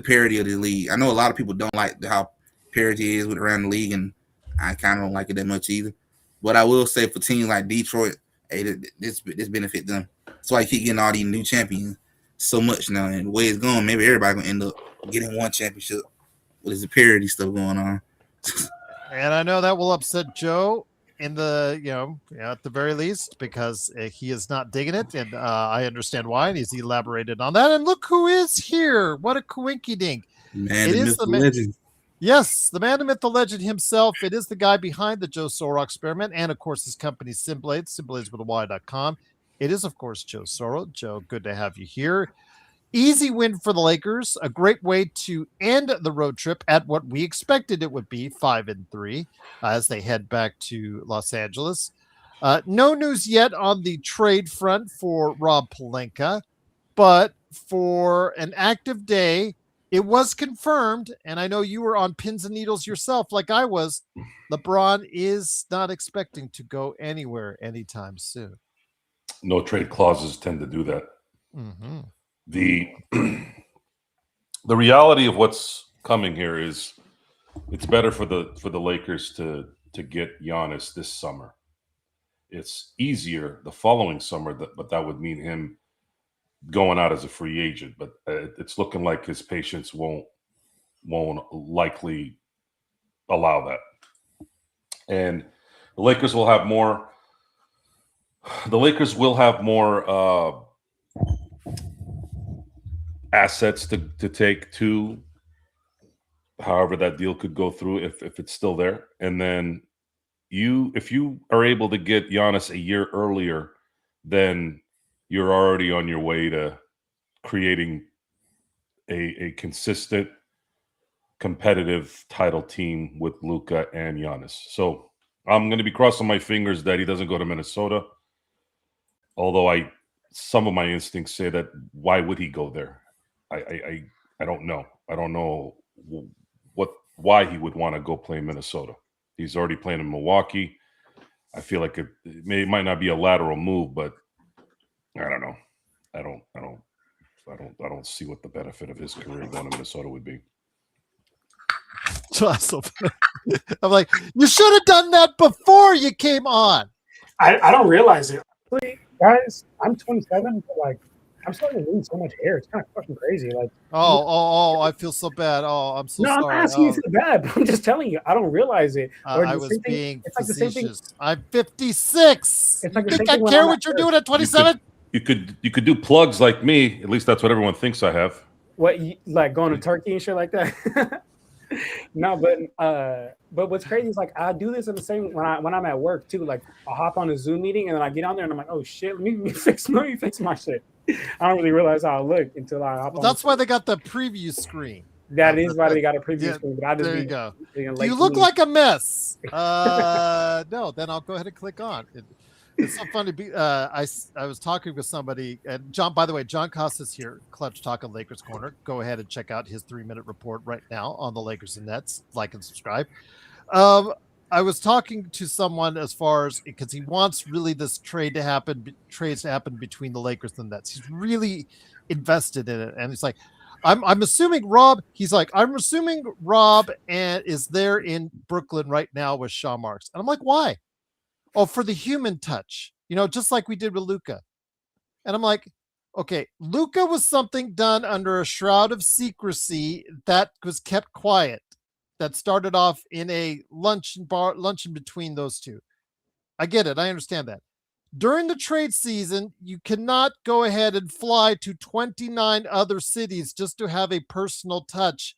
parity of the league. I know a lot of people don't like how parity is around the league, and I kind of don't like it that much either. But I will say for teams like Detroit, hey, this benefit them. That's why you keep getting all these new champions so much now. And the way it's going, maybe everybody gonna end up getting one championship with this parity stuff going on. And I know that will upset Joe in the at the very least, because he is not digging it, and I understand why, and he's elaborated on that. And look who is here! What a coinky dink! Man, it is the legend. Yes, the man, the myth, the legend himself. It is the guy behind the Joe Soro experiment, and of course his company Simblades, Simblades with a Y.com. It is, of course, Joe Soro. Joe, good to have you here. Easy win for the Lakers. A great way to end the road trip at what we expected it would be, 5-3, as they head back to Los Angeles. No news yet on the trade front for Rob Pelinka, but for an active day, it was confirmed, and I know you were on pins and needles yourself like I was, LeBron is not expecting to go anywhere anytime soon. No trade clauses tend to do that. Mm-hmm. The reality of what's coming here is it's better for the Lakers to get Giannis this summer. It's easier the following summer, but that would mean him going out as a free agent. But it's looking like his patience won't likely allow that. And the Lakers will have more. The Lakers will have more assets to take to however that deal could go through if it's still there. And then if you are able to get Giannis a year earlier, then you're already on your way to creating a consistent, competitive title team with Luka and Giannis. So I'm going to be crossing my fingers that he doesn't go to Minnesota. Although some of my instincts say that why would he go there? I don't know. I don't know why he would want to go play in Minnesota. He's already playing in Milwaukee. I feel like it might not be a lateral move, but I don't know. I don't see what the benefit of his career going to Minnesota would be. I'm like, you should have done that before you came on. I don't realize it. Guys, I'm 27, but like I'm starting to lose so much hair. It's kind of fucking crazy. Like, I feel so bad. Oh, I'm so sorry. No, I'm asking you to feel bad, but I'm just telling you, I don't realize it. I was being facetious. I'm 56. It's like you think I care what you're doing at 27? You could do plugs like me. At least that's what everyone thinks I have. What, like going to Turkey and shit like that? No, but what's crazy is like I do this in the same when I'm at work too. Like I'll hop on a Zoom meeting and then I get on there and I'm like, oh shit, let me fix my shit. I don't really realize how I look until I hop on. That's why they got the preview screen. That is why they got a preview screen. But there you go. You look like a mess. No, then I'll go ahead and click on. It's so funny. I was talking with somebody, and John, by the way, John Costa's here, Clutch Talk on Lakers Corner. Go ahead and check out his 3-minute report right now on the Lakers and Nets. Like and subscribe. I was talking to someone as far as because he wants really this trades to happen between the Lakers and the Nets. He's really invested in it, and it's like, I'm assuming Rob. He's like, I'm assuming Rob and is there in Brooklyn right now with Sean Marks, and I'm like, why? Oh, for the human touch, just like we did with Luka. And I'm like, okay, Luka was something done under a shroud of secrecy that was kept quiet, that started off in a luncheon between those two. I get it. I understand that. During the trade season, you cannot go ahead and fly to 29 other cities just to have a personal touch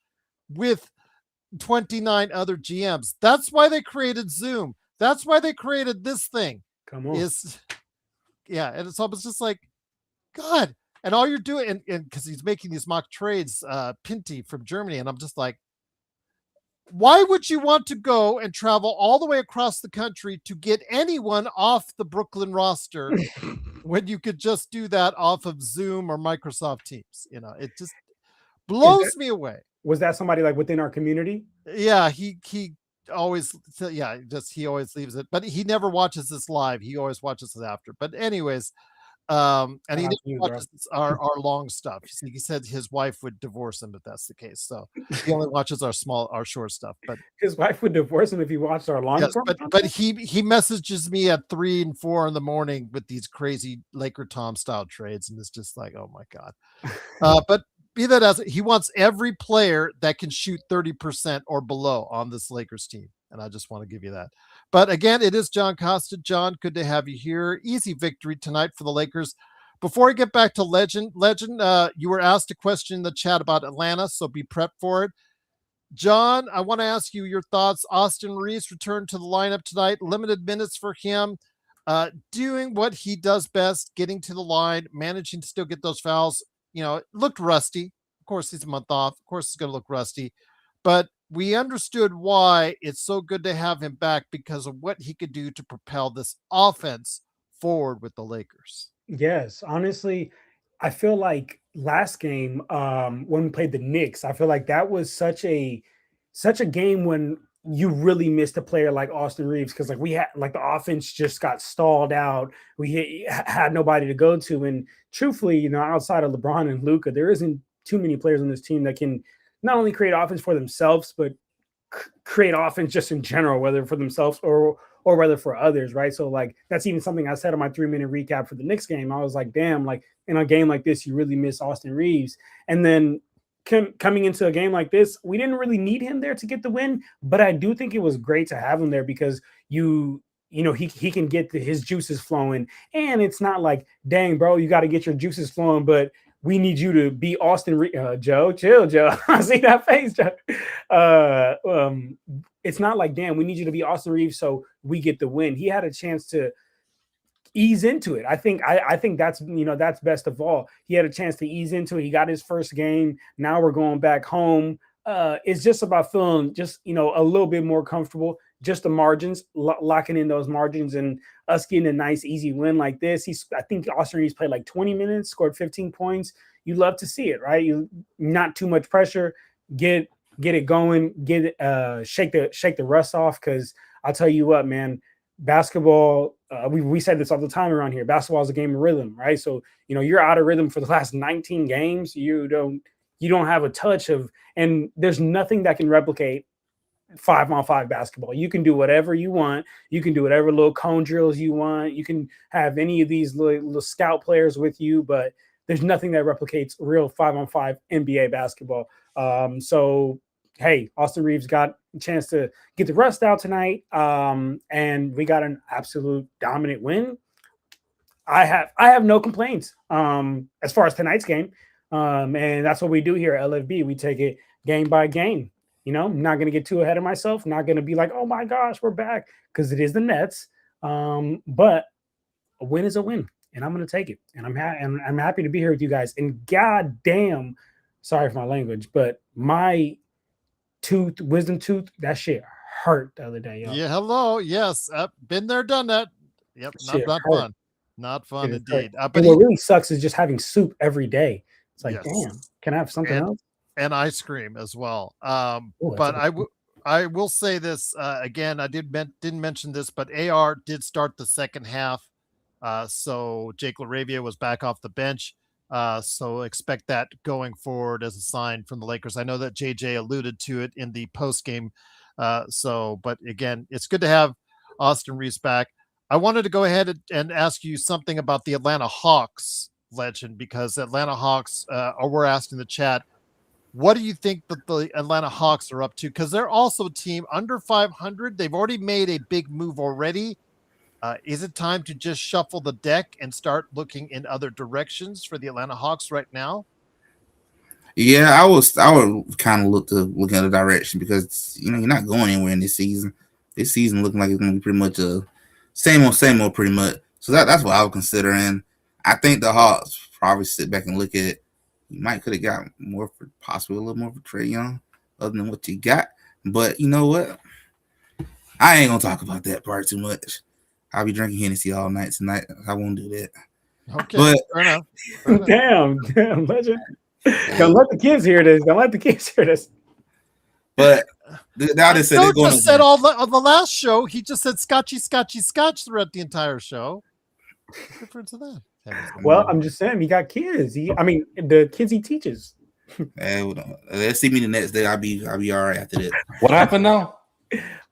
with 29 other GMs. That's why they created Zoom. That's why they created this thing. Come on. And it's almost just like, God. And all you're doing, and because he's making these mock trades, Pinty from Germany, and I'm just like, why would you want to go and travel all the way across the country to get anyone off the Brooklyn roster when you could just do that off of Zoom or Microsoft Teams? It just blows me away. Was that somebody like within our community? Yeah, he always he always leaves it, but he never watches this live. He always watches it after. But anyways, and he never watches our long stuff. He said his wife would divorce him if that's the case. So he only watches our short stuff. But his wife would divorce him if he watched our long stuff. But he messages me at 3 and 4 in the morning with these crazy Laker Tom style trades, and it's just like, oh my God. But be that as he wants every player that can shoot 30% or below on this Lakers team. And I just want to give you that. But again, it is John Costa. John, good to have you here. Easy victory tonight for the Lakers. Before I get back to Legend, you were asked a question in the chat about Atlanta, so be prepped for it. John, I want to ask you your thoughts. Austin Reaves returned to the lineup tonight. Limited minutes for him. Doing what he does best, getting to the line, managing to still get those fouls. It looked rusty. Of course, he's a month off. Of course, it's going to look rusty. But we understood why it's so good to have him back because of what he could do to propel this offense forward with the Lakers. Yes, honestly, I feel like last game when we played the Knicks, I feel like that was such a game when you really missed a player like Austin Reaves because like we had like the offense just got stalled out. We had nobody to go to, and truthfully, outside of LeBron and Luka, there isn't too many players on this team that can not only create offense for themselves, but create offense just in general, whether for themselves or whether for others, right? So like that's even something I said on my 3-minute recap for the Knicks game. I was like, damn, like in a game like this, you really miss Austin Reaves. And then coming into a game like this, we didn't really need him there to get the win, but I do think it was great to have him there because he can get his juices flowing, and it's not like, dang, bro, you got to get your juices flowing, but we need you to be Joe, chill, Joe. I see that face, Joe. It's not like, damn, we need you to be Austin Reaves so we get the win. He had a chance to ease into it. I think that's, that's best of all. He had a chance to ease into it. He got his first game. Now we're going back home. It's just about feeling just, a little bit more comfortable, just the margins, locking in those margins, and us getting a nice, easy win like this. I think Austin Reaves played like 20 minutes, scored 15 points. You love to see it, right? You not too much pressure, get it going, shake the rust off. Cause I'll tell you what, man, basketball, we said this all the time around here. Basketball is a game of rhythm, right? So, you're out of rhythm for the last 19 games. You don't have a touch of, and there's nothing that can replicate 5-on-5 basketball. You can do whatever you want. You can do whatever little cone drills you want. You can have any of these little scout players with you, but there's nothing that replicates real 5-on-5 NBA basketball. So, hey, Austin Reaves got a chance to get the rust out tonight, and we got an absolute dominant win. I have no complaints as far as tonight's game, and that's what we do here at LFB. We take it game by game. I'm not going to get too ahead of myself. Not going to be like, oh my gosh, we're back, because it is the Nets. But a win is a win, and I'm going to take it. And I'm happy to be here with you guys. And goddamn, sorry for my language, but my wisdom tooth, that shit hurt the other day. Yo. Yeah, hello. Yes, been there, done that. Yep, not fun. Not fun indeed. But what really sucks is just having soup every day. It's like, damn, can I have something else? And ice cream as well. But I will say this again. I didn't mention this, but AR did start the second half. So Jake LaRavia was back off the bench. So expect that going forward as a sign from the Lakers. I know that JJ alluded to it in the post game. But again, it's good to have Austin Reaves back. I wanted to go ahead and ask you something about the Atlanta Hawks, Legend, because Atlanta Hawks were asked in the chat, what do you think that the Atlanta Hawks are up to? Because they're also a team under 500. They've already made a big move already. Is it time to just shuffle the deck and start looking in other directions for the Atlanta Hawks right now? Yeah, I would kind of look in other direction, because you're not going anywhere in this season. This season looking like it's going to be pretty much a same old pretty much. So that's what I would consider. And I think the Hawks probably sit back and look at it. You might could have got more for possibly a little more for Trae Young, other than what you got. But you know what? I ain't gonna talk about that part too much. I'll be drinking Hennessy all night tonight. I won't do that. Okay, but fair enough. Damn, Legend. Don't let the kids hear this. But now they said they're going just said on the last show. He just said scotchy throughout the entire show. What's the difference of that? Well, I'm just saying, he got kids. The kids he teaches. Let's see me the next day. I'll be all right after that. What happened now?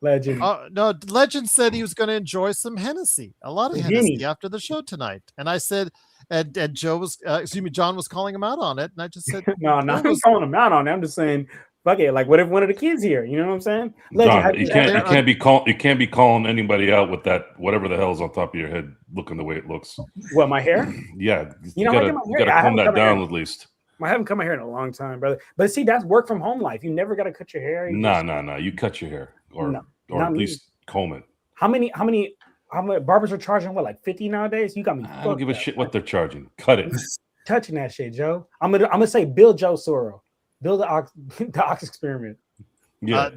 Legend. No, Legend said he was going to enjoy some Hennessy, a lot of Hennessy after the show tonight. And I said, and John was calling him out on it, and I just said, no, I'm calling him out on it. I'm just saying, fuck it. Like, what if one of the kids here? You know what I'm saying? Legend, John, you can't be calling anybody out with that whatever the hell's on top of your head looking the way it looks. What, my hair? Yeah, you gotta calm that down at least. I haven't cut my hair in a long time, brother. But see, that's work from home life. You never got to cut your hair. No. You cut your hair, or at least comb it. How many barbers are charging? What, like 50 nowadays? You got me. I don't give a shit what they're charging. Cut it. Touching that shit, Joe. I'm gonna say, build Joe Soro, build the Ox experiment. Yeah.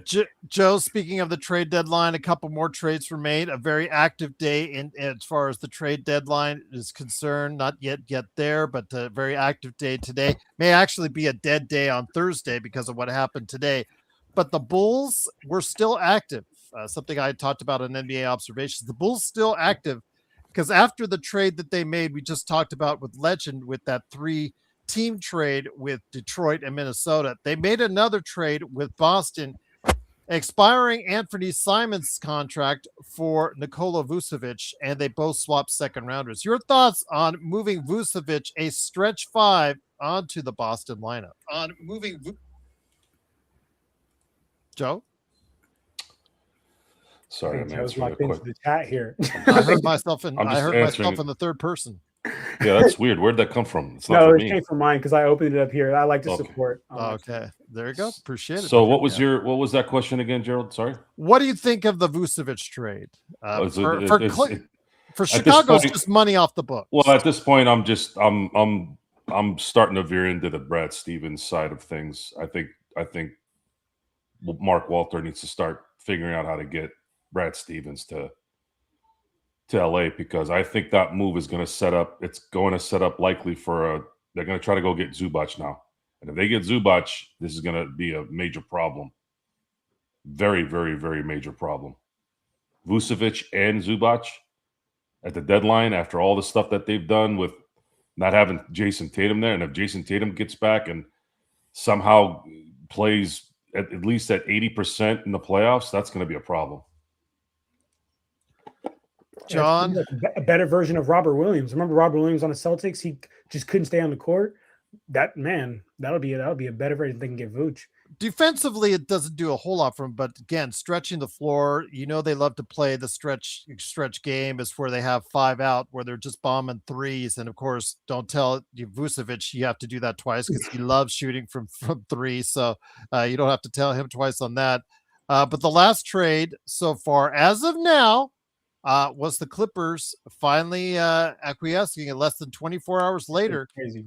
Joe, speaking of the trade deadline, a couple more trades were made. A very active day as far as the trade deadline is concerned. Not yet there, but a very active day today. May actually be a dead day on Thursday because of what happened today. But the Bulls were still active. Something I talked about in NBA Observations. The Bulls still active because after the trade that they made, we just talked about with Legend, with that 3-team trade with Detroit and Minnesota. They made another trade with Boston, expiring Anthony Simon's contract for Nikola Vucevic, and they both swapped second rounders. Your thoughts on moving Vucevic, a stretch 5, onto the Boston lineup? Joe? Sorry, I was locked into the chat here. I heard myself in the third person. Yeah, that's weird. Where'd that come from? It's not No, for it me. came from mine because I opened it up here. I like to Okay. support. Okay, there you go. Appreciate it. So what was that question again, Gerald? Sorry. What do you think of the Vucevic trade? For At this Chicago, it's point- just money off the books. Well, at this point, I'm starting to veer into the Brad Stevens side of things. I think Mark Walter needs to start figuring out how to get Brad Stevens to LA, because I think that move is going to set up. It's going to set up likely for they're going to try to go get Zubac now, and if they get Zubac, this is going to be a major problem. Very, very, very major problem. Vucevic and Zubac at the deadline, after all the stuff that they've done with not having Jason Tatum there, and if Jason Tatum gets back and somehow plays at least at 80% in the playoffs, that's going to be a problem. John, a better version of Robert Williams. Remember Robert Williams on the Celtics? He just couldn't stay on the court. That'll be a better version they can get Vooch. Defensively, it doesn't do a whole lot for him, but again, stretching the floor, they love to play the stretch game is where they have 5 out, where they're just bombing threes. And of course, don't tell Vucevic you have to do that twice, because he loves shooting from 3. So you don't have to tell him twice on that. But the last trade so far, as of now, was the Clippers finally acquiescing at less than 24 hours later. Crazy.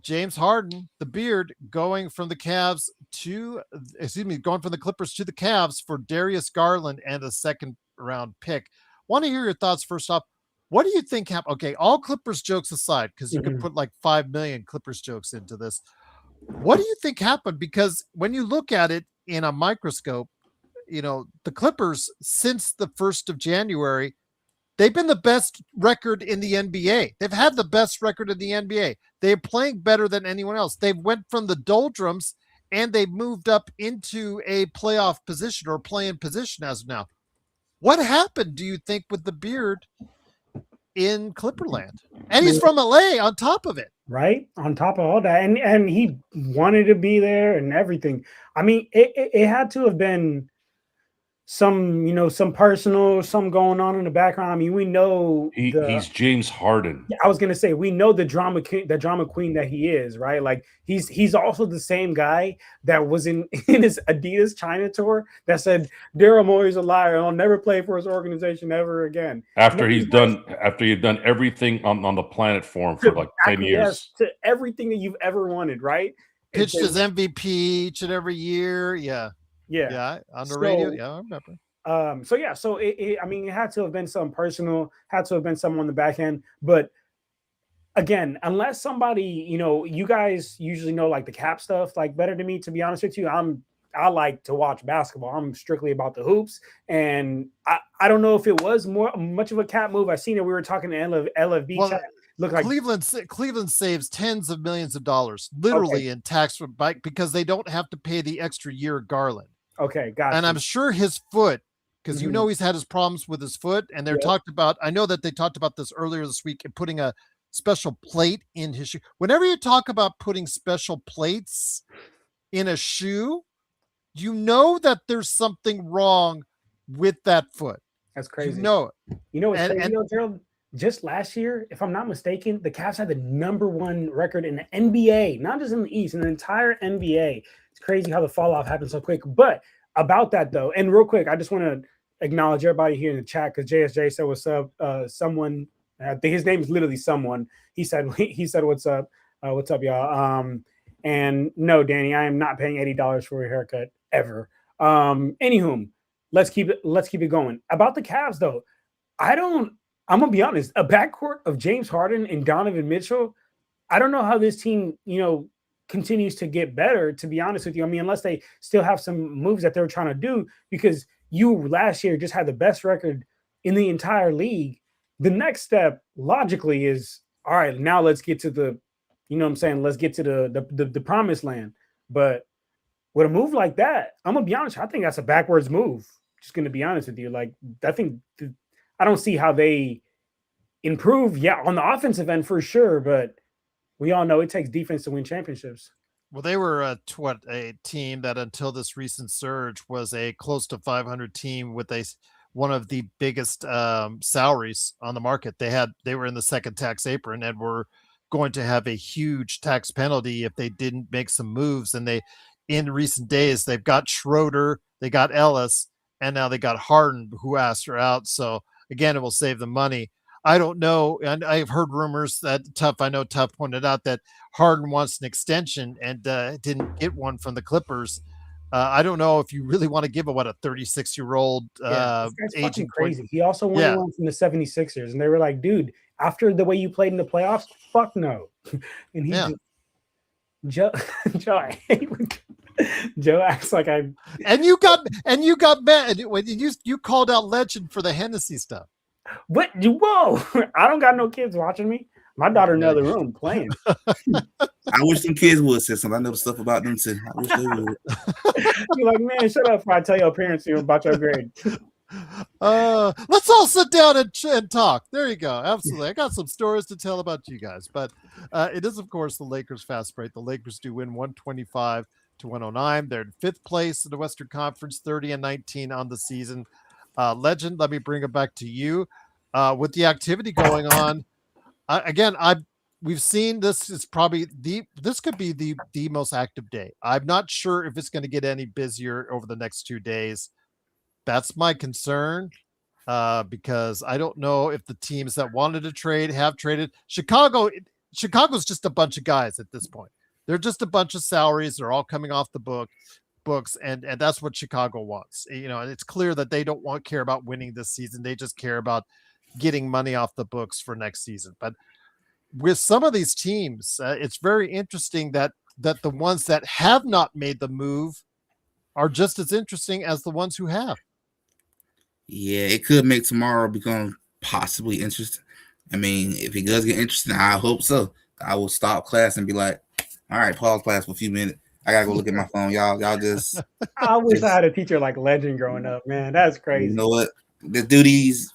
James Harden, the beard, going from the Clippers to the Cavs for Darius Garland and a second-round pick. Want to hear your thoughts first off. What do you think happened? Okay, all Clippers jokes aside, because you could put like 5 million Clippers jokes into this. What do you think happened? Because when you look at it in a microscope, the Clippers, since the 1st of January, they've been the best record in the NBA. They've had the best record in the NBA. They're playing better than anyone else. They went from the doldrums and they moved up into a playoff position or play-in position as of now. What happened, do you think, with the beard in Clipperland? And he's from LA on top of it. Right? On top of all that. And he wanted to be there and everything. I mean, it had to have been some personal, some going on in the background. I mean, we know he's James Harden. I was gonna say, we know the drama queen that he is, right? Like he's also the same guy that was in his Adidas China tour that said Daryl Morey's a liar and I'll never play for his organization ever again. After you've done everything on the planet for him for like 10 years. To everything that you've ever wanted, right? Pitched as MVP each and every year. Yeah, on the radio. Yeah, I remember. So it had to have been some personal, had to have been some on the back end. But again, unless somebody, you guys usually know like the cap stuff like better than me, to be honest with you. I like to watch basketball. I'm strictly about the hoops. And I don't know if it was much of a cap move. I seen it. We were talking to LFB chat. Look like Cleveland saves tens of millions of dollars literally in tax because they don't have to pay the extra year Garland. Okay, got and I'm sure his foot, because he's had his problems with his foot, and they're talked about. I know that they talked about this earlier this week and putting a special plate in his shoe. Whenever you talk about putting special plates in a shoe, you know that there's something wrong with that foot. That's crazy. You know it. You know what's crazy, Gerald? Just last year, if I'm not mistaken, the Cavs had the #1 record in the NBA, not just in the East, in the entire NBA. It's crazy how the fall off happened so quick. But about that though, and real quick, I just want to acknowledge everybody here in the chat because JSJ said what's up. Someone, I think his name is literally someone. He said what's up, y'all. And no, Danny, I am not paying $80 for a haircut ever. Anywho, let's keep it going. About the Cavs though, I'm gonna be honest. A backcourt of James Harden and Donovan Mitchell, I don't know how this team, continues to get better, to be honest with you. I mean, unless they still have some moves that they're trying to do, because you last year just had the best record in the entire league. The next step logically is, all right, now let's get to the, let's get to the promised land. But with a move like that, I'm gonna be honest, I think that's a backwards move. Just gonna be honest with you. Like, I don't see how they improve. Yeah, on the offensive end for sure, but we all know it takes defense to win championships. Well, they were a team that until this recent surge was a close to 500 team with one of the biggest salaries on the market. They were in the second tax apron and were going to have a huge tax penalty if they didn't make some moves. And in recent days, they've got Schroeder, they got Ellis, and now they got Harden, who asked her out. So again, it will save them money. I don't know, and I've heard rumors that I know Tough pointed out that Harden wants an extension and didn't get one from the Clippers. I don't know if you really want to give a 36-year-old aging crazy. He also wanted one from the 76ers, and they were like, dude, after the way you played in the playoffs, fuck no. And he's Joe, I hate when Joe acts like and you got mad when you called out Legend for the Hennessy stuff. What? Whoa! I don't got no kids watching me. My daughter in the other room playing. I wish some kids would say something. I know the stuff about them too. I wish they would. You're like, man, shut up before I tell your parents about your grade. Let's all sit down and talk. There you go. Absolutely. I got some stories to tell about you guys. But it is, of course, the Lakers fast break. The Lakers do win 125-109. They're in 5th place in the Western Conference, 30-19 on the season. Legend, let me bring it back to you. With the activity going on, we've seen this is probably this could be the most active day. I'm not sure if it's going to get any busier over the next 2 days. That's my concern, because I don't know if the teams that wanted to trade have traded. Chicago's just a bunch of guys at this point. They're just a bunch of salaries. They're all coming off the books, and that's what Chicago wants. And it's clear that they don't care about winning this season. They just care about getting money off the books for next season. But with some of these teams, it's very interesting that the ones that have not made the move are just as interesting as the ones who have. Yeah, it could make tomorrow become possibly interesting. I mean, if it does get interesting, I hope so. I will stop class and be like, all right, pause class for a few minutes. I gotta go look at my phone. Y'all just. I wish I had a teacher like Legend growing up, man. That's crazy. You know what? The duties.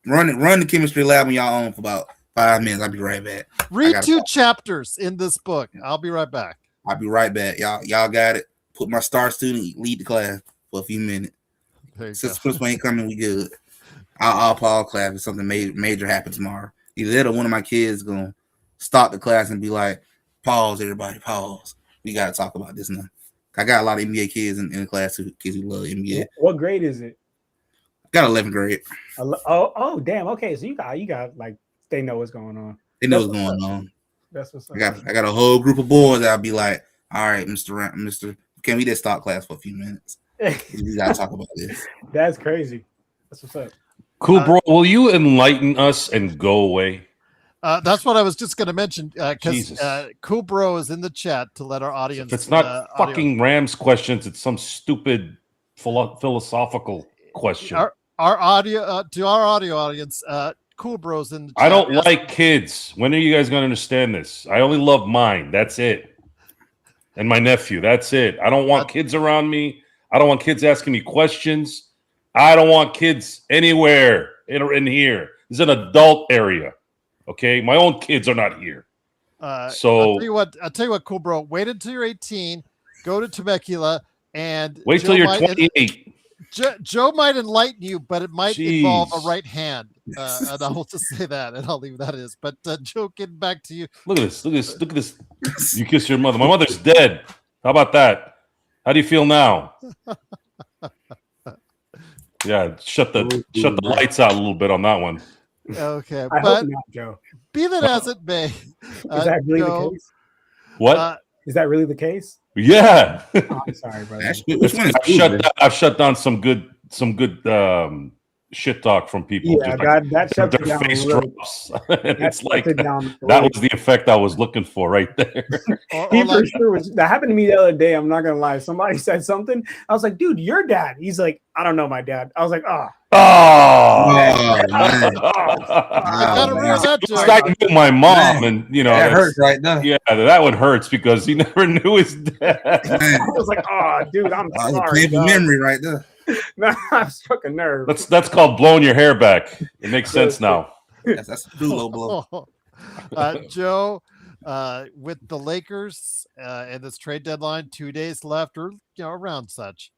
Run the chemistry lab on y'all own for about 5 minutes. I'll be right back. Read 2 chapters in this book. I'll be right back. I'll be right back. Y'all got it. Put my star student lead the class for a few minutes. Since principal ain't coming, we good. I'll pause class if something major happens tomorrow. Either that or one of my kids gonna stop the class and be like, "Pause, everybody, pause. We gotta talk about this now." I got a lot of NBA kids in the class kids who love NBA. What grade is it? Got 11th grade. Oh, damn. Okay, so you got like they know what's going on. They know what's going on. That's what's up. I got a whole group of boys that'll be like, "All right, Mr. Can we just stop class for a few minutes? We gotta talk about this." That's crazy. That's what's up. Cool, bro. Will you enlighten us and go away? That's what I was just going to mention, because Cool Bro is in the chat to let our audience. If it's not fucking Rams questions, it's some stupid philosophical question. Our audio to our audio audience, Cool Bro's in the chat. I don't like kids. When are you guys going to understand this? I only love mine. That's it. And my nephew. That's it. I don't want kids around me. I don't want kids asking me questions. I don't want kids anywhere in here. This is an adult area. Okay, my own kids are not here. So I'll tell you what, Cool Bro. Wait until you're 18. Go to Temecula and wait till you're 28. Joe might enlighten you, but it might involve a right hand. And I will just say that, and I'll leave that as. But Joe, getting back to you. Look at this. You kiss your mother. My mother's dead. How about that? How do you feel now? Yeah, shut the lights out a little bit on that one. Okay, I hope not, Joe. Be that as it may, is that really the case? What? Is that really the case? Yeah. Oh, I'm sorry, brother. I've shut down some good shit talk from people. Yeah, that shut it down. Face drops. It's like that was the effect I was looking for right there. That happened to me the other day. I'm not gonna lie. Somebody said something. I was like, "Dude, your dad." He's like, "I don't know my dad." I was like, "Oh, I gotta ruin that joke. I knew my mom, and that hurts right now. Yeah, that one hurts because he never knew his dad. I was like, "Oh, dude, I'm sorry." Painful memory right there. No, I struck a nerve. That's called blowing your hair back. It makes sense now. That's a low blow. Joe, with the Lakers and this trade deadline, 2 days left, or around such.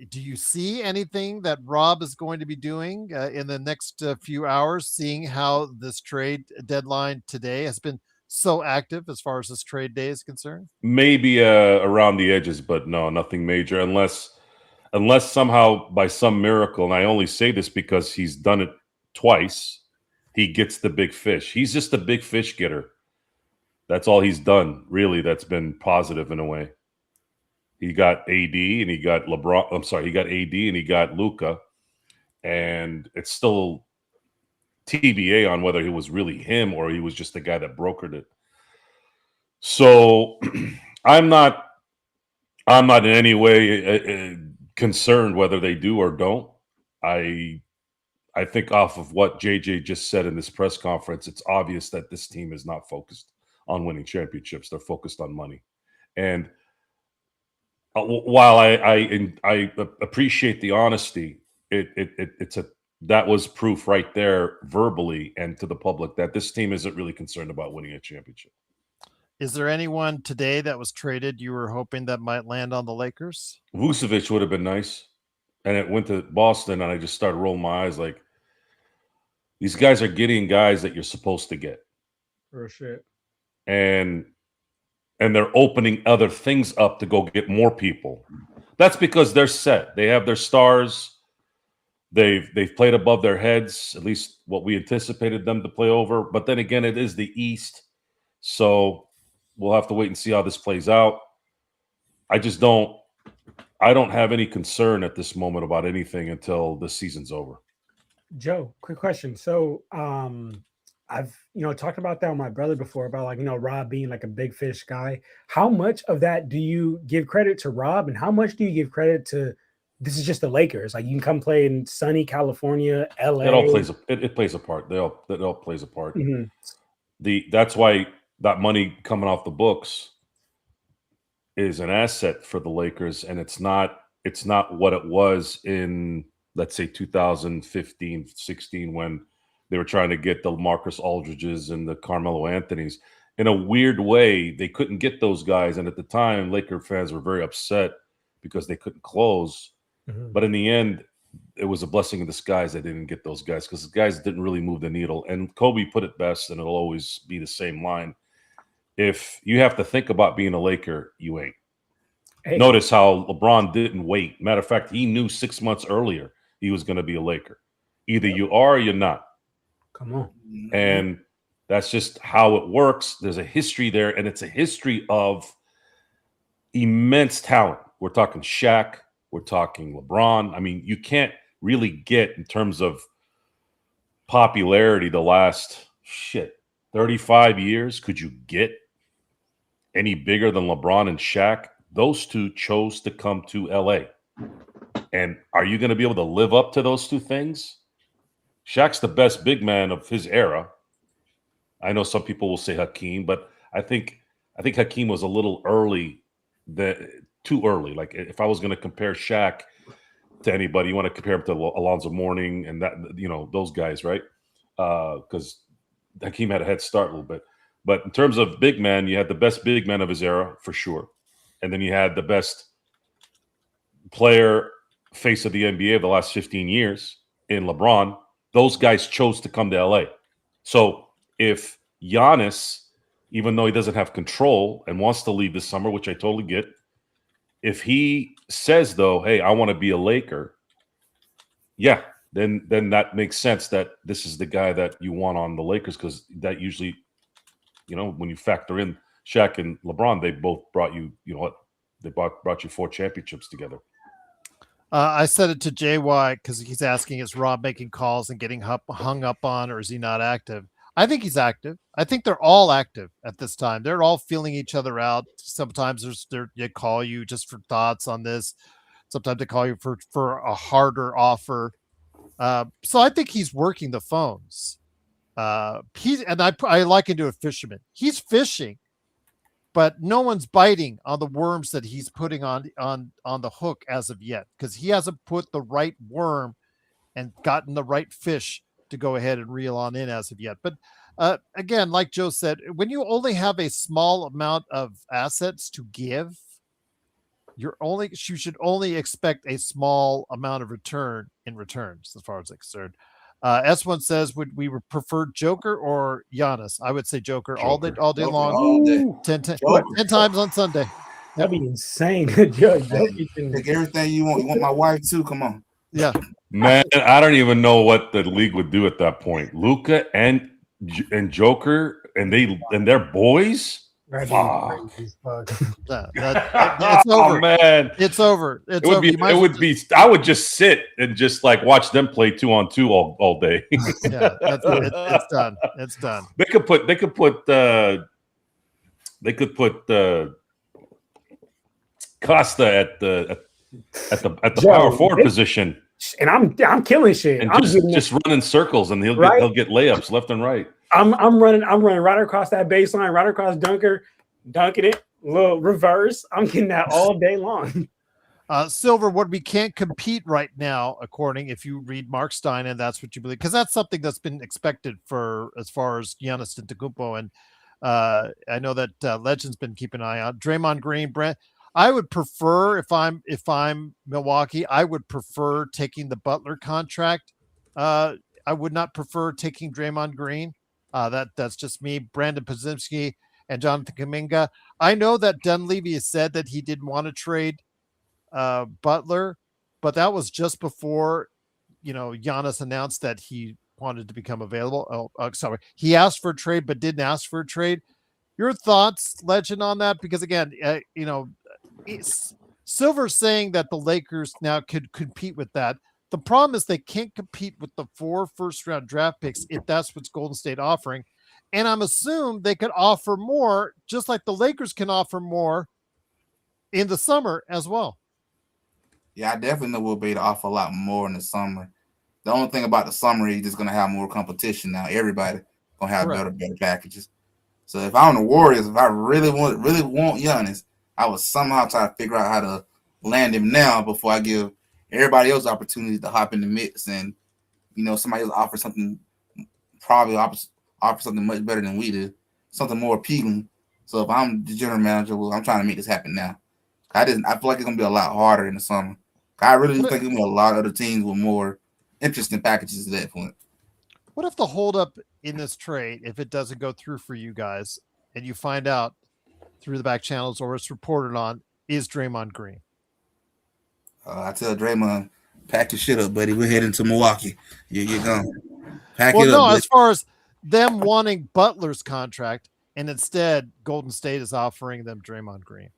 Do you see anything that Rob is going to be doing in the next few hours, seeing how this trade deadline today has been so active as far as this trade day is concerned? Maybe around the edges, but no, nothing major. Unless somehow by some miracle, and I only say this because he's done it twice, he gets the big fish. He's just a big fish getter. That's all he's done, really. That's been positive in a way. He got AD and he got LeBron. I'm sorry, he got AD and he got Luca, and it's still TBA on whether it was really him or he was just the guy that brokered it. So I'm not in any way concerned whether they do or don't. I think off of what JJ just said in this press conference, it's obvious that this team is not focused on winning championships. They're focused on money. And while I appreciate the honesty, that was proof right there verbally and to the public that this team isn't really concerned about winning a championship. Is there anyone today that was traded you were hoping that might land on the Lakers? Vucevic would have been nice. And it went to Boston, and I just started rolling my eyes like, these guys are getting guys that you're supposed to get. For sure. And they're opening other things up to go get more people. That's because they're set. They have their stars. They've played above their heads, at least what we anticipated them to play over. But then again, it is the East. So we'll have to wait and see how this plays out. I don't have any concern at this moment about anything until the season's over. Joe, quick question. So I've talked about that with my brother before about Rob being like a big fish guy. How much of that do you give credit to Rob, and how much do you give credit to this is just the Lakers? Like, you can come play in sunny California, LA. It all plays it plays a part. It all plays a part. Mm-hmm. That's why that money coming off the books is an asset for the Lakers, and it's not what it was in, let's say, 2015, 16, when they were trying to get the Marcus Aldridges and the Carmelo Anthonys. In a weird way, they couldn't get those guys, and at the time, Laker fans were very upset because they couldn't close. Mm-hmm. But in the end, it was a blessing in disguise they didn't get those guys, because the guys didn't really move the needle. And Kobe put it best, and it'll always be the same line. If you have to think about being a Laker, you ain't. Hey. Notice how LeBron didn't wait. Matter of fact, he knew 6 months earlier he was going to be a Laker. Either you are or you're not. Come on. And that's just how it works. There's a history there, and it's a history of immense talent. We're talking Shaq. We're talking LeBron. I mean, you can't really get, in terms of popularity, the last 35 years, could you get any bigger than LeBron and Shaq? Those two chose to come to LA. And are you going to be able to live up to those two things? Shaq's the best big man of his era. I know some people will say Hakeem, but I think Hakeem was a little early, too early. Like, if I was going to compare Shaq to anybody, you want to compare him to Alonzo Mourning and those guys, right? Because Hakeem had a head start a little bit. But in terms of big man, you had the best big man of his era for sure. And then you had the best player face of the NBA the last 15 years in LeBron. Those guys chose to come to LA. So if Giannis, even though he doesn't have control and wants to leave this summer, which I totally get, if he says, though, hey, I want to be a Laker, yeah, then that makes sense that this is the guy that you want on the Lakers, because that usually, when you factor in Shaq and LeBron, they both brought you, they brought you 4 championships together. I said it to JY because he's asking, is Rob making calls and getting hung up on, or is he not active? I think he's active. I think they're all active at this time. They're all feeling each other out. Sometimes they call you just for thoughts on this. Sometimes they call you for a harder offer. So I think he's working the phones. I liken to a fisherman. He's fishing, but no one's biting on the worms that he's putting on the hook as of yet, because he hasn't put the right worm and gotten the right fish to go ahead and reel on in as of yet. But again, like Joe said, when you only have a small amount of assets to give, you should only expect a small amount of returns as far as I'm concerned. S1 says, would we prefer Joker or Giannis? I would say Joker, all day Joker long. all day. 10 times on Sunday. That'd be insane. Take everything you want. You want my wife too? Come on. Yeah. Man, I don't even know what the league would do at that point. Luka and Joker and their boys. Fuck. It's Oh over. man, It's over. It's it would over. be. It would be. I would just sit and just like watch them play 2-on-2 all day. Yeah, it's done. It's done. They could put Costa at the power forward position, and I'm killing shit. and I'm just running circles, and he'll get layups left and right. I'm running right across that baseline, right across dunking it, little reverse. I'm getting that all day long. Silver, what we can't compete right now, according if you read Mark Stein, and that's what you believe, because that's something that's been expected for as far as Giannis Antetokounmpo, and I know that Legend's been keeping an eye on Draymond Green. Brent, I would prefer if I'm Milwaukee, I would prefer taking the Butler contract. I would not prefer taking Draymond Green. That's just me. Brandon Podziemski and Jonathan Kuminga. I know that Dunleavy has said that he didn't want to trade Butler, but that was just before Giannis announced that he wanted to become available. Sorry, he asked for a trade but didn't ask for a trade. Your thoughts, Legend, on that? Because again, Silver's saying that the Lakers now could compete with that. The problem is they can't compete with the 4 first-round draft picks if that's what's Golden State offering. And I'm assuming they could offer more, just like the Lakers can offer more in the summer as well. Yeah, I definitely know we'll be able to offer a lot more in the summer. The only thing about the summer, you're just going to have more competition now. Everybody going to have better packages. So if I'm the Warriors, if I really want Giannis, I would somehow try to figure out how to land him now before I give everybody else opportunity to hop in the mix, and somebody else offer something, probably offer something much better than we did, something more appealing. So if I'm the general manager, I'm trying to make this happen now. I feel like it's gonna be a lot harder in the summer. I really think there's gonna be a lot of other teams with more interesting packages at that point. What if the holdup in this trade, if it doesn't go through for you guys, and you find out through the back channels or it's reported on, is Draymond Green? I tell Draymond, pack your shit up, buddy. We're heading to Milwaukee. You're gone. Pack it up. No, as far as them wanting Butler's contract, and instead Golden State is offering them Draymond Green.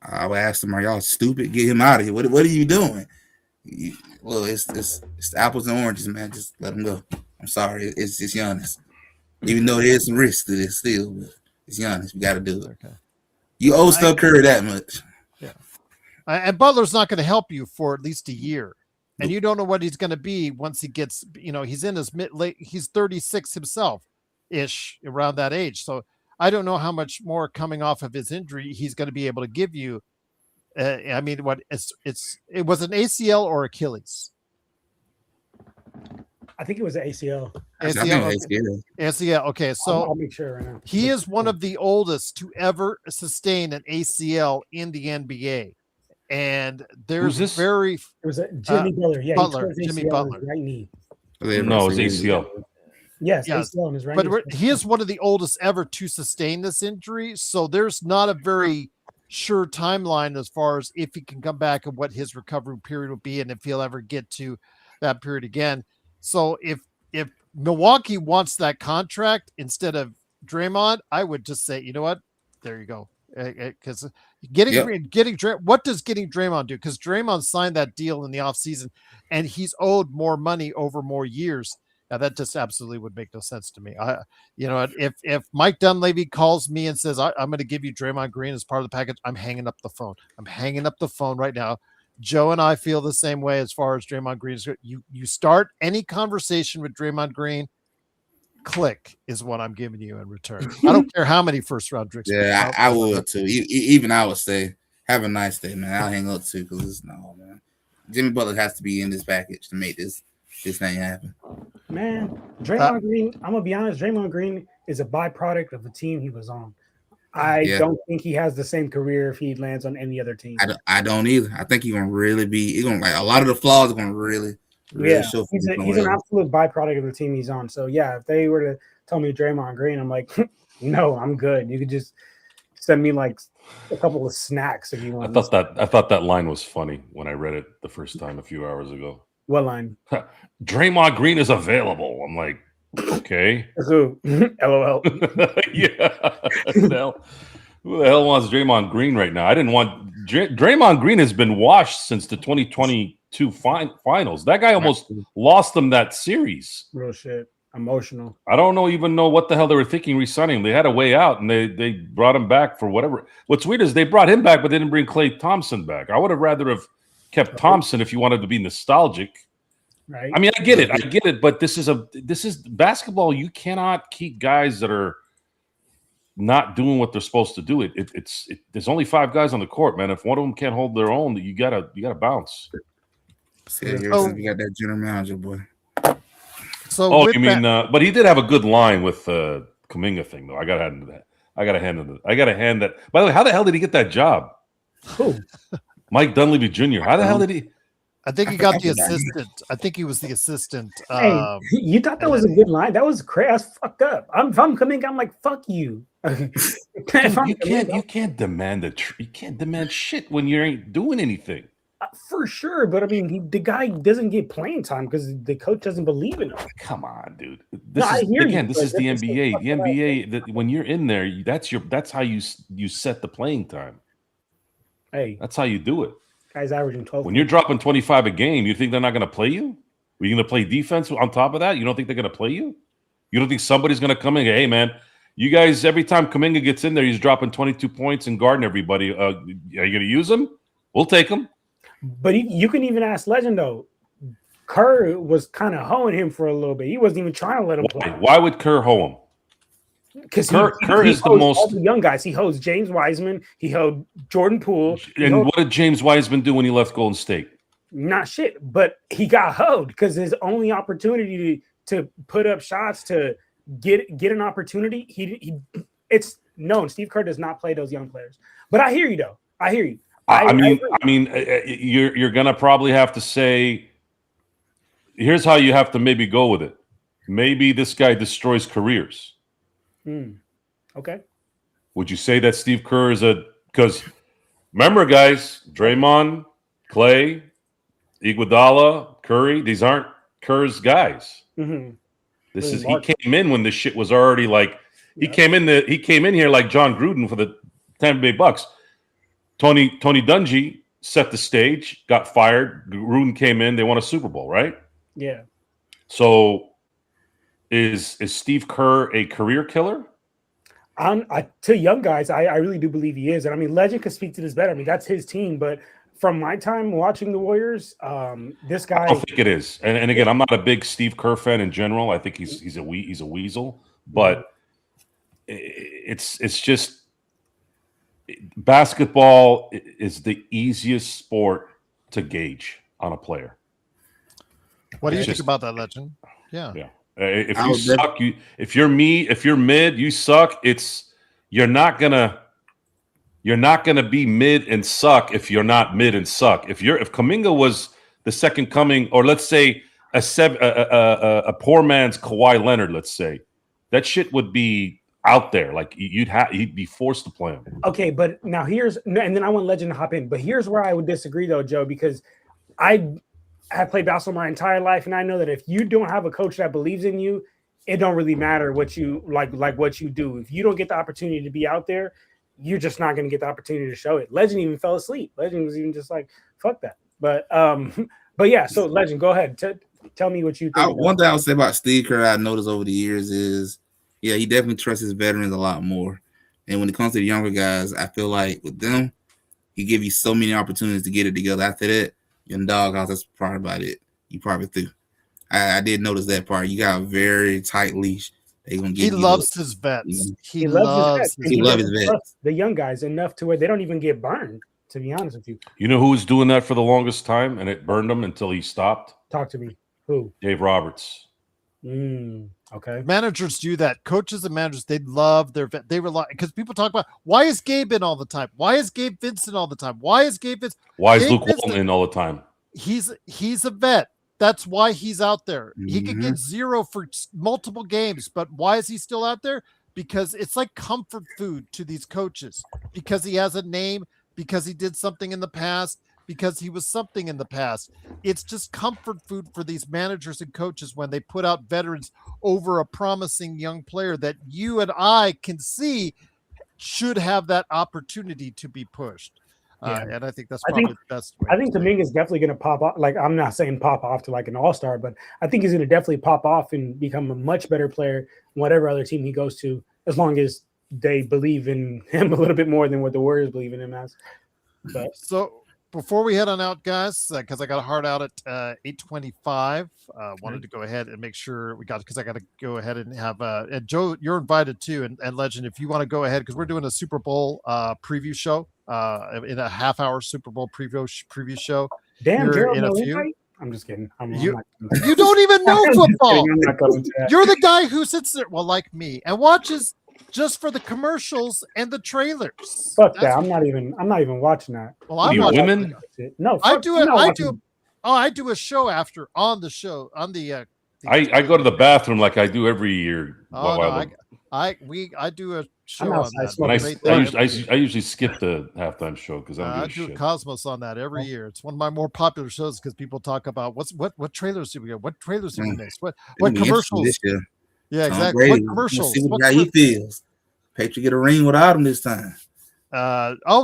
I would ask them, are y'all stupid? Get him out of here. What are you doing? Well, it's the apples and oranges, man. Just let him go. I'm sorry. It's just Giannis. Even though there's some risk to this still, but it's Giannis. We got to do it. Okay. You owe Steph Curry that much. Yeah. And Butler's not going to help you for at least a year. And you don't know what he's going to be once he gets, he's in his he's 36 himself ish, around that age. So I don't know how much more coming off of his injury he's going to be able to give you. I mean, it was an ACL or Achilles? I think it was an ACL. ACL. Okay, so I'll make sure right now. He is one of the oldest to ever sustain an ACL in the NBA. And there's It was Jimmy Butler. Yeah, Jimmy Butler. Right knee. No, it's ACL. Yes, ACL on his right knee. But he is one of the oldest ever to sustain this injury. So there's not a very sure timeline as far as if he can come back and what his recovery period will be, and if he'll ever get to that period again. So if Milwaukee wants that contract instead of Draymond, I would just say, you know what? There you go. Because what does getting Draymond do? Because Draymond signed that deal in the offseason and he's owed more money over more years. Now that just absolutely would make no sense to me. If Mike Dunleavy calls me and says, I'm going to give you Draymond Green as part of the package, I'm hanging up the phone. I'm hanging up the phone right now. Joe and I feel the same way as far as Draymond Green. You start any conversation with Draymond Green, click is what I'm giving you in return. I don't care how many first round drinks. Yeah, I would too. Even I would say, have a nice day, man. I'll hang up too because no, man. Jimmy Butler has to be in this package to make this thing happen. Man, Draymond Green. I'm gonna be honest. Draymond Green is a byproduct of the team he was on. I Yeah. don't think he has the same career if he lands on any other team. I don't either. I think he's gonna really be. He's gonna like a lot of the flaws are gonna really show. He's an absolute byproduct of the team he's on. So yeah, if they were to tell me Draymond Green, I'm like, no, I'm good. You could just send me like a couple of snacks if you want. I thought that line was funny when I read it the first time a few hours ago. What line? Draymond Green is available. I'm like, okay. Who? LOL. Yeah. Who the hell wants Draymond Green right now? I didn't want Draymond Green has been washed since the 2022 finals. That guy almost lost them that series. Real shit. Emotional. I don't even know what the hell they were thinking re-signing him. They had a way out, and they brought him back for whatever. What's weird is they brought him back, but they didn't bring Klay Thompson back. I would have rather have kept Thompson if you wanted to be nostalgic. Right. I mean, I get it, but this is basketball. You cannot keep guys that are not doing what they're supposed to do. There's only 5 guys on the court, man. If one of them can't hold their own, you gotta bounce. We got that general manager boy. So you mean? But he did have a good line with the Kuminga thing, though. I gotta hand that. I gotta hand that. By the way, how the hell did he get that job? Who? Mike Dunleavy Jr. How the hell did he? I think he got the assistant. I think he was the assistant. Hey, you thought that was a good line? That was crazy. That's fucked up. If I'm Kuminga, I'm like, fuck you. You can't demand shit when you ain't doing anything. For sure, but I mean, the guy doesn't get playing time because the coach doesn't believe in him. Come on, dude. This is the NBA. The NBA. When you're in there, that's how you set the playing time. Hey, that's how you do it. Guy's averaging 12. When you're dropping 25 a game, you think they're not going to play you? Are you going to play defense on top of that? You don't think they're going to play you? You don't think somebody's going to come in and go, hey, man, you guys, every time Kuminga gets in there, he's dropping 22 points and guarding everybody. Are you going to use him? We'll take him. But you can even ask Legend, though. Kerr was kind of hoeing him for a little bit. He wasn't even trying to let him play. Why would Kerr hoe him? Because Kerr is the most all the young guys. He holds James Wiseman. He held Jordan Poole. And what did James Wiseman do when he left Golden State? Not shit. But he got hoed because his only opportunity to put up shots to get an opportunity. It's known. Steve Kerr does not play those young players. But I hear you though. I hear you. I mean, you're gonna probably have to say. Here's how you have to maybe go with it. Maybe this guy destroys careers. Okay. Would you say that Steve Kerr is because remember, guys, Draymond, Klay, Iguodala, Curry, these aren't Kerr's guys. Mm-hmm. He came in when this shit was already like he came in here like John Gruden for the Tampa Bay Bucks. Tony Dungy set the stage, got fired. Gruden came in, they won a Super Bowl, right? Yeah. So is Steve Kerr a career killer? To young guys, I really do believe he is. And I mean, Legend could speak to this better. I mean, that's his team. But from my time watching the Warriors, this guy. I don't think it is. And again, I'm not a big Steve Kerr fan in general. I think he's a weasel. But it's just basketball is the easiest sport to gauge on a player. What do you think about that, Legend? Yeah. If you suck, if you're mid, you suck. You're not gonna be mid and suck if you're not mid and suck. If Kuminga was the second coming, or let's say a poor man's Kawhi Leonard, let's say, that shit would be out there. Like he'd be forced to play him. Okay, but now and then I want Legend to hop in. But here's where I would disagree though, Joe, because I have played basketball my entire life, and I know that if you don't have a coach that believes in you, it don't really matter what you like what you do. If you don't get the opportunity to be out there, you're just not going to get the opportunity to show it. Legend even fell asleep. Legend was even just like, fuck that. But yeah, so Legend, go ahead. Tell me what you think. One thing I would say about Steve Kerr I noticed over the years is, yeah, he definitely trusts his veterans a lot more. And when it comes to the younger guys, I feel like with them, he give you so many opportunities to get it together. After that, in doghouse, that's probably about it. You probably through. I did notice that part. You got a very tight leash. They gonna give. He loves his vets. He loves his vets. The young guys enough to where they don't even get burned. To be honest with you. You know who was doing that for the longest time, and it burned him until he stopped. Talk to me. Who? Dave Roberts. Okay. Managers do that. Coaches and managers, they love they rely, because people talk about, why is Gabe in all the time? Why is Gabe Vincent all the time? Why is Gabe Vincent? Why is Gabe Luke Vincent, Walton in all the time? He's a vet. That's why he's out there. He could Mhm. get 0 for multiple games, but why is he still out there? Because it's like comfort food to these coaches, because he has a name, because he did something in the past, because he was something in the past. It's just comfort food for these managers and coaches when they put out veterans over a promising young player that you and I can see should have that opportunity to be pushed. Yeah. And I think that's I probably think- the best way. I think to say it. Dominguez is definitely going to pop off. Like, I'm not saying pop off to like an all-star, but I think he's going to definitely pop off and become a much better player, whatever other team he goes to, as long as they believe in him a little bit more than what the Warriors believe in him as. But So before we head on out, guys, because I got a hard out at 8:25, wanted to go ahead and make sure we got, because I got to go ahead and have and Joe, you're invited too, and Legend, if you want to go ahead, because we're doing a Super Bowl preview show, in a half-hour Super Bowl preview show. damn, Here Gerald, in a no few. invite? I'm just kidding. I'm You- not going to- You don't even know I'm just kidding. football. I'm not going to that. You're the guy who sits there, well, like me, and watches just for the commercials and the trailers. Fuck That's that. what- I'm not even watching that. Well, What are I'm you, watching. women? No, I fuck- do I'm it. not I watching- do. Oh, I do a show after on the show on the. I go to the bathroom like I do every year. Oh no, while I do a show I'm on outside that. and smoking. I usually skip the halftime show because I don't I give do a a shit. Cosmos on that every year. It's one of my more popular shows because people talk about what trailers did we get? What trailers did we miss? What It'll be interesting commercials? this year. Yeah, Tom exactly. Brady, What we'll commercials? See What how he feels. Patriot get a ring without him this time.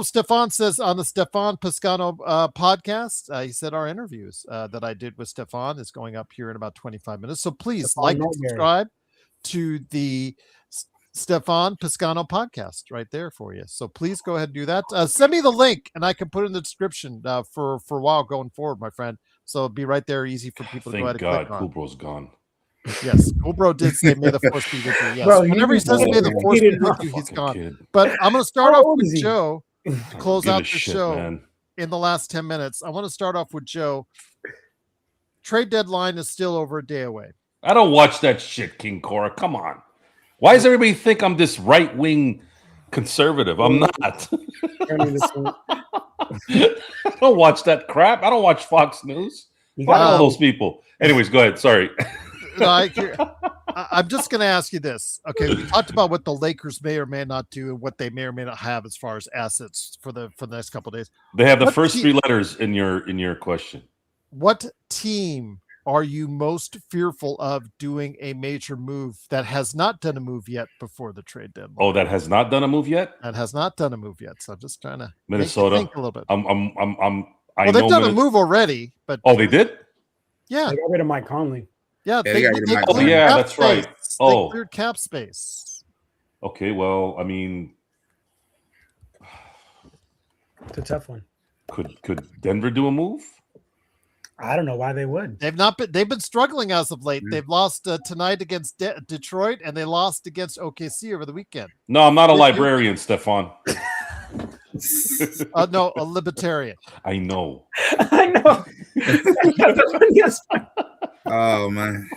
Stefan says on the Stefan Piscano podcast, he said our interviews that I did with Stefan is going up here in about 25 minutes. So please Stefan like and Nightmare. subscribe to the Stefan Piscano podcast right there for you. So please go ahead and do that. Send me the link and I can put it in the description for a while going forward, my friend. So it'll be right there, easy for people to go ahead Thank and God click on. Kubro's gone. Yes, Coolbro did say, "May the force be with you." Yes, Bro, whenever he you says, just "May the said force he be did with not. you," he's Fucking gone. kid. But I'm going to start How off old with is he? Joe to close Give a out the shit, show man. in the last 10 minutes. I want to start off with Joe. Trade deadline is still over a day away. I don't watch that shit, King Cora. Come on. Why does everybody think I'm this right wing conservative? I'm not. I don't watch that crap. I don't watch Fox News. You Fuck got all those people. Anyways, go ahead. Sorry. No, I'm just going to ask you this. Okay, we talked about what the Lakers may or may not do and what they may or may not have as far as assets for the next couple of days. They have the What first team- 3 letters in your question. What team are you most fearful of doing a major move that has not done a move yet before the trade deadline? Oh, that has not done a move yet? That has not done a move yet. So I'm just trying to make you Minnesota. think a little bit. I Well, they've know done a move already, but Oh, they did? yeah, They got rid of Mike Conley. yeah, they got rid of Mike cleared Conley. Yeah, cap that's right. space. Oh. They cleared cap space. Okay, well, I mean, It's a tough one. could Denver do a move? I don't know why they would. They've been struggling as of late. Mhm. They've lost tonight against Detroit, and they lost against OKC over the weekend. No, I'm not a You- librarian, Stefan. No, a libertarian. I know. I know. That's the funniest part. Oh man.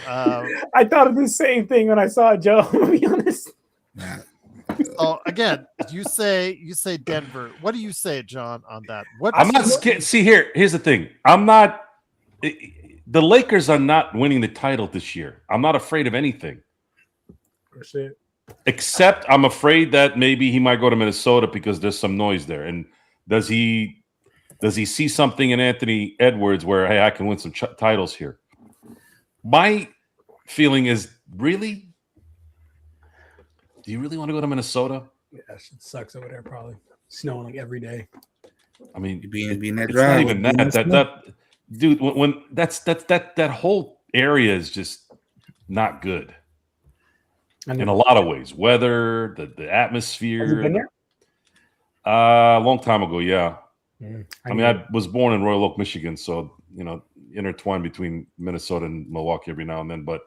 I thought of the same thing when I saw it, Joe. To be honest. Nah. So again, you say Denver. What do you say, John, on that? What I'm not scared. See, here's the thing. I'm not. The Lakers are not winning the title this year. I'm not afraid of anything, except I'm afraid that maybe he might go to Minnesota because there's some noise there. And does he see something in Anthony Edwards where, hey, I can win some titles here? My feeling is, really? Do you really want to go to Minnesota? Yeah, that shit sucks over there. Probably snowing like every day. I mean, You being that it's drive. not even that dude. When that whole area is just not good in a lot of ways. Weather, the atmosphere. Have you been there? A long time ago, yeah. Mm, I mean, I was born in Royal Oak, Michigan, so intertwined between Minnesota and Milwaukee every now and then. But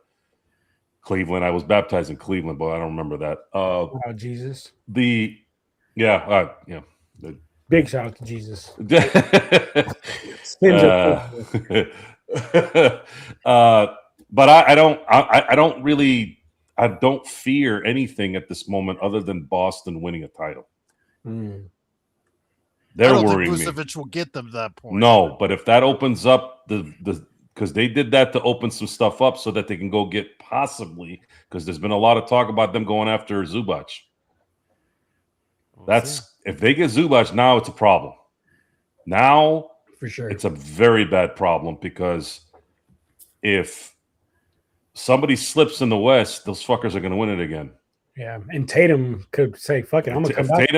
Cleveland, I was baptized in Cleveland, but I don't remember that. Oh, Jesus. The Big shout out to Jesus. uh, But I don't really. I don't fear anything at this moment other than Boston winning a title. Mm. I They're don't think worrying me. Vucevic will get them to that point. No, but if that opens up the because they did that to open some stuff up so that they can go get possibly because there's been a lot of talk about them going after Zubac. That's if they get Zubac now, it's a problem. Now For sure. it's a very bad problem because if somebody slips in the West, those fuckers are going to win it again. Yeah, and Tatum could say, "Fuck it, I'm gonna come back."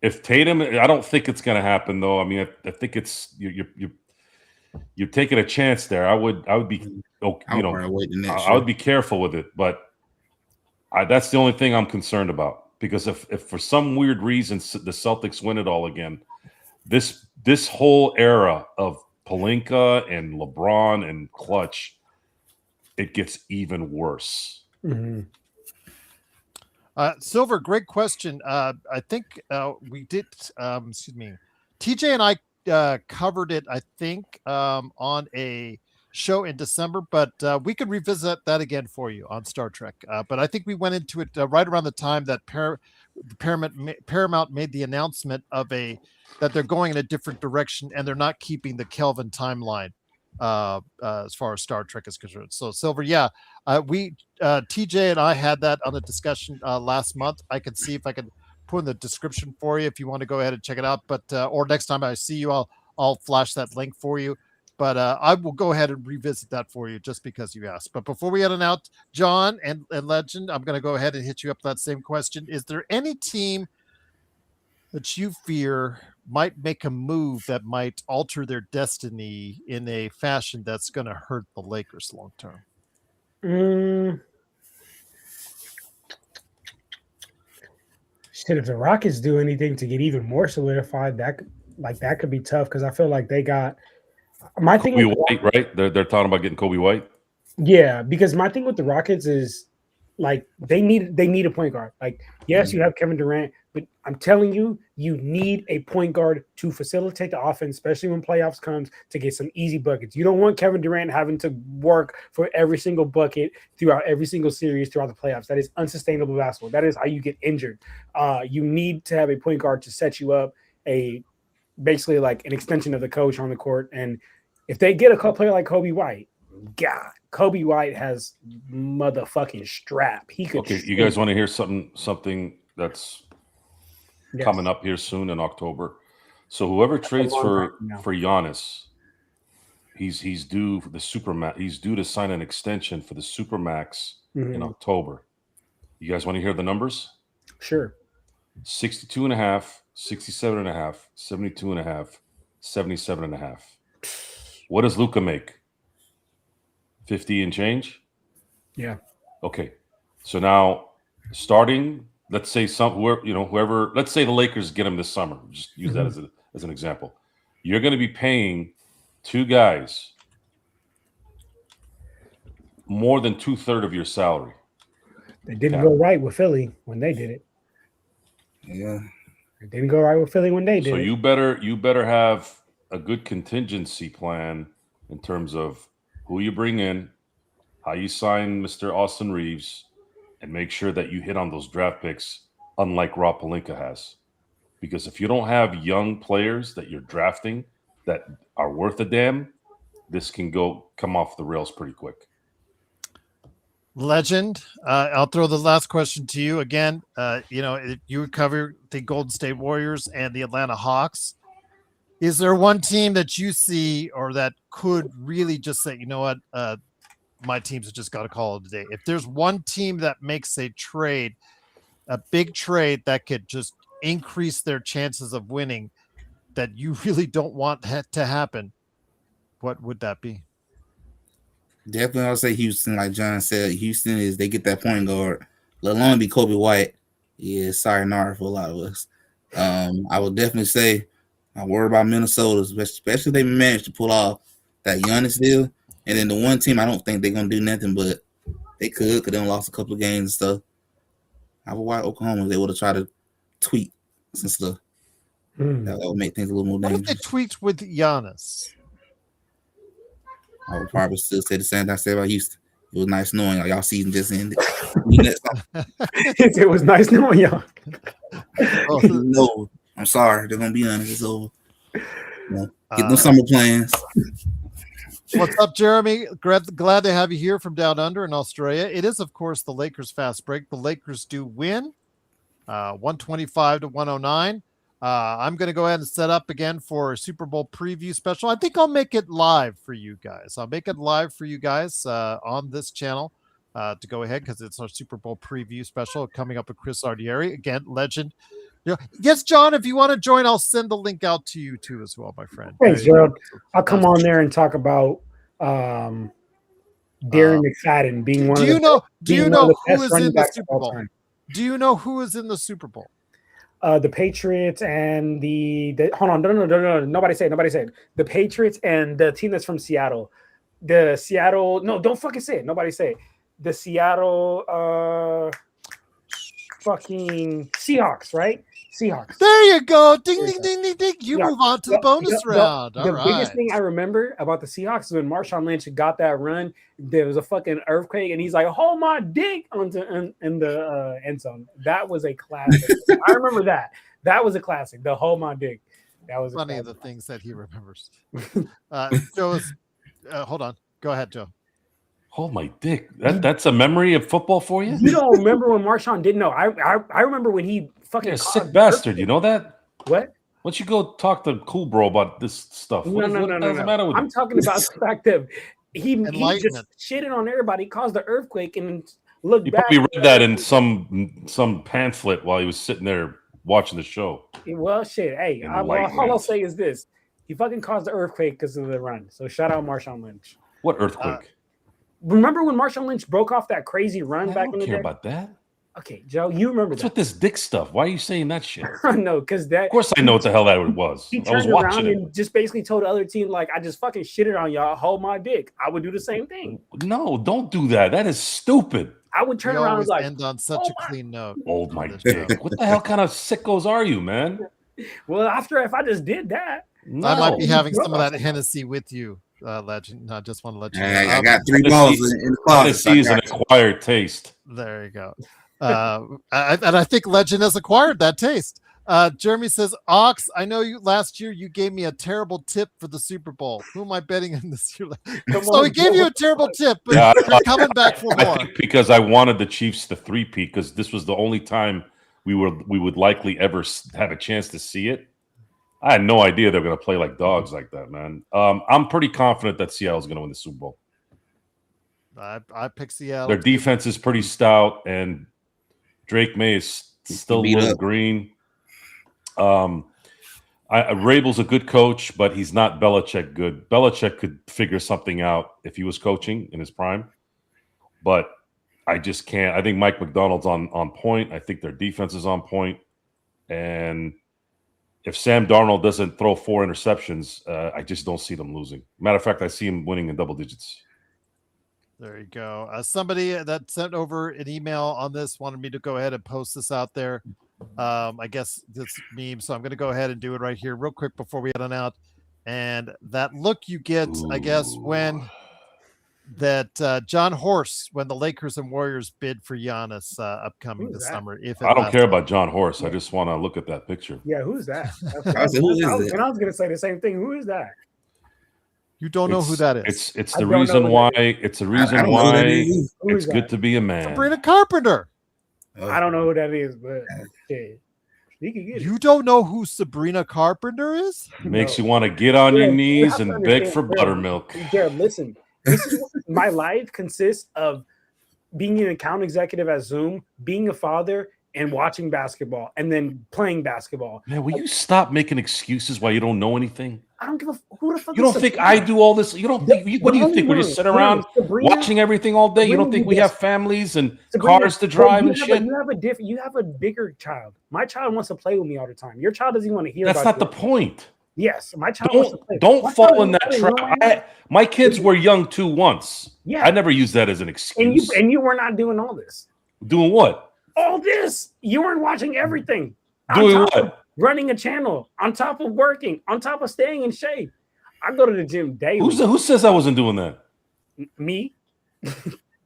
If Tatum, I don't think it's going to happen though. I mean, I think it's you're taking a chance there. I would be, I would be careful with it, but that's the only thing I'm concerned about because if for some weird reason the Celtics win it all again, this whole era of Pelinka and LeBron and Clutch, it gets even worse. Mm-hmm. Silver, great question. I think we did. Excuse me. TJ and I covered it. I think on a show in December, but we could revisit that again for you on Star Trek. But I think we went into it right around the time that Paramount made the announcement of that they're going in a different direction and they're not keeping the Kelvin timeline as far as Star Trek is concerned. So Silver, yeah, TJ and I had that on a discussion last month. I can see if I can put in the description for you if you want to go ahead and check it out. But or next time I see you, I'll flash that link for you. But I will go ahead and revisit that for you just because you asked. But before we head on out, John and Legend, I'm going to go ahead and hit you up with that same question. Is there any team that you fear might make a move that might alter their destiny in a fashion that's going to hurt the Lakers long term? Shit, if the Rockets do anything to get even more solidified, that could be tough because I feel like they got my thing. Kobe White, right? They're talking about getting Kobe White. Yeah, because my thing with the Rockets is like they need a point guard. Like, yes, you have Kevin Durant, but I'm telling you, you need a point guard to facilitate the offense, especially when playoffs comes, to get some easy buckets. You don't want Kevin Durant having to work for every single bucket throughout every single series throughout the playoffs. That is unsustainable basketball. That is how you get injured. You need to have a point guard to set you up, basically like an extension of the coach on the court. And if they get a player like Kobe White, God, Kobe White has motherfucking strap. He could. Okay, you guys want to hear something that's coming up here soon in October? So whoever trades for Giannis, he's due for the Supermax. He's due to sign an extension for the Supermax in October. You guys want to hear the numbers? Sure. 62.5, 67.5, 72.5, 77.5. What does Luka make? 50 and change? Yeah. Okay. So now starting, let's say whoever, let's say the Lakers get him this summer. Just use that as an example. You're going to be paying two guys more than 2/3 of your salary. They didn't go right with Philly when they did it. Yeah. It didn't go right with Philly when they did it. So you better have a good contingency plan in terms of who you bring in, how you sign Mr. Austin Reaves, and make sure that you hit on those draft picks, unlike Rob Pelinka has. Because if you don't have young players that you're drafting that are worth a damn, this can come off the rails pretty quick. Legend, I'll throw the last question to you again. You would cover the Golden State Warriors and the Atlanta Hawks. Is there one team that you see or that could really just say, you know what, my teams have just got to call it a day? If there's one team that makes a big trade that could just increase their chances of winning that you really don't want to happen, what would that be? Definitely, I'll say Houston. Like John said, Houston they get that point guard. Let alone be Kobe White. Yeah, sayonara for a lot of us. I would definitely say I worry about Minnesota, especially if they managed to pull off that Giannis deal. And then the one team I don't think they're gonna do nothing, but they could because they lost a couple of games and stuff. I would watch Oklahoma if they would have tried to tweak some stuff. That would make things a little more dangerous. What if they tweaked with Giannis? I would probably still say the same thing I said about Houston. It was nice knowing y'all season just ended. It was nice knowing y'all. No, I'm sorry. They're gonna be honest. It's over. Get no summer plans. What's up, Jeremy? Glad to have you here from down under in Australia. It is, of course, the Lakers fast break. The Lakers do win 125 to 109. I'm going to go ahead and set up again for a Super Bowl preview special. I think I'll make it live for you guys. I'll make it live for you guys on this channel to go ahead because it's our Super Bowl preview special coming up with Chris Ardieri. Again, legend. Yes, John, if you want to join, I'll send the link out to you too as well, my friend. Thanks, Gerald. I'll come on there and talk about Darren McFadden being one of the Do you know who is in the Super Bowl? Do you know who is in the Super Bowl? The Patriots and the hold on, no, nobody say it. The Patriots and the team that's from Seattle. The Seattle, no, don't fucking say it. Nobody say it. The Seattle fucking Seahawks, right? Seahawks. There you go. Ding, ding, ding, ding, ding. You move on to the bonus round. The biggest thing I remember about the Seahawks is when Marshawn Lynch got that run, there was a fucking earthquake, and he's like, hold my dick in the end zone. That was a classic. I remember that. That was a classic. The hold my dick. That was funny of the things that he remembers. Joe is, hold on. Go ahead, Joe. Hold my dick. That's a memory of football for you? You don't remember when Marshawn didn't know. I remember when he fucking sick bastard. You know that? What? Why don't you go talk to Cool Bro about this stuff? No. Matter with I'm talking about the fact that he just Enlightenment. shitted on everybody, caused the earthquake, and looked You back. probably read that in some pamphlet while he was sitting there watching the show. Well, shit. Hey, all I'll say is this: he fucking caused the earthquake because of the run. So shout out Marshawn Lynch. What earthquake? Remember when Marshawn Lynch broke off that crazy run back in the day? I don't care about that. Okay, Joe, you remember What's that. with this dick stuff? Why are you saying that shit? No, because that. Of course I know what the hell that was. He I was turned watching around it. and just basically told the other team, like, I just fucking shitted on y'all. Hold my dick. I would do the same thing. No, don't do that. That is stupid. I would turn We around and always like, end on such a clean note. Hold my dick. What the hell kind of sickos are you, man? well, if I just did that. No. I might be having some of that Hennessy with you, legend. I just want to let you know. I got 3 balls in the closet. Hennessy is an acquired taste. There you go. And I think Legend has acquired that taste. Jeremy says, Ox, I know you last year you gave me a terrible tip for the Super Bowl. Who am I betting in this year? So he gave you a terrible tip, but you're coming back for more. I think because I wanted the Chiefs to three-peat because this was the only time we would likely ever have a chance to see it. I had no idea they were going to play like dogs like that, man. I'm pretty confident that Seattle's going to win the Super Bowl. I pick Seattle. Their defense is pretty stout, and Drake May is still a little green. Rabel's a good coach, but he's not Belichick good. Belichick could figure something out if he was coaching in his prime, but I just can't. I think Mike McDonald's on point. I think their defense is on point, and if Sam Darnold doesn't throw 4 interceptions, I just don't see them losing. Matter of fact, I see him winning in double digits. There you go. Somebody that sent over an email on this wanted me to go ahead and post this out there. I guess this meme, so I'm going to go ahead and do it right here real quick before we head on out. And that look you get, I guess, when that John Horst, when the Lakers and Warriors bid for Giannis upcoming this summer. I don't care about John Horst. I just want to look at that picture. Yeah, who's that? I was going to say the same thing. Who is that? You don't know who that is. It's the reason why. It's the reason why it's good to be a man. Sabrina Carpenter. I don't know who that is, but yeah. You don't know who Sabrina Carpenter is? Makes you want to get on your knees and beg for buttermilk. Jared, listen. My life consists of being an account executive at Zoom, being a father, and watching basketball, and then playing basketball. Man, will you stop making excuses why you don't know anything? I don't give a who the fuck. You don't think I do all this? You don't think? What do you think? We just sit around watching everything all day. You don't think we have families and cars to drive and shit? You have a bigger child. My child wants to play with me all the time. Your child doesn't even want to hear. That's not the point. Yes, my child wants to play. Don't fall in that trap. My kids were young too once. Yeah, I never used that as an excuse. And you were not doing all this. Doing what? All this. You weren't watching everything. Doing what? Running a channel, on top of working, on top of staying in shape. I go to the gym daily. Who says I wasn't doing that? Me?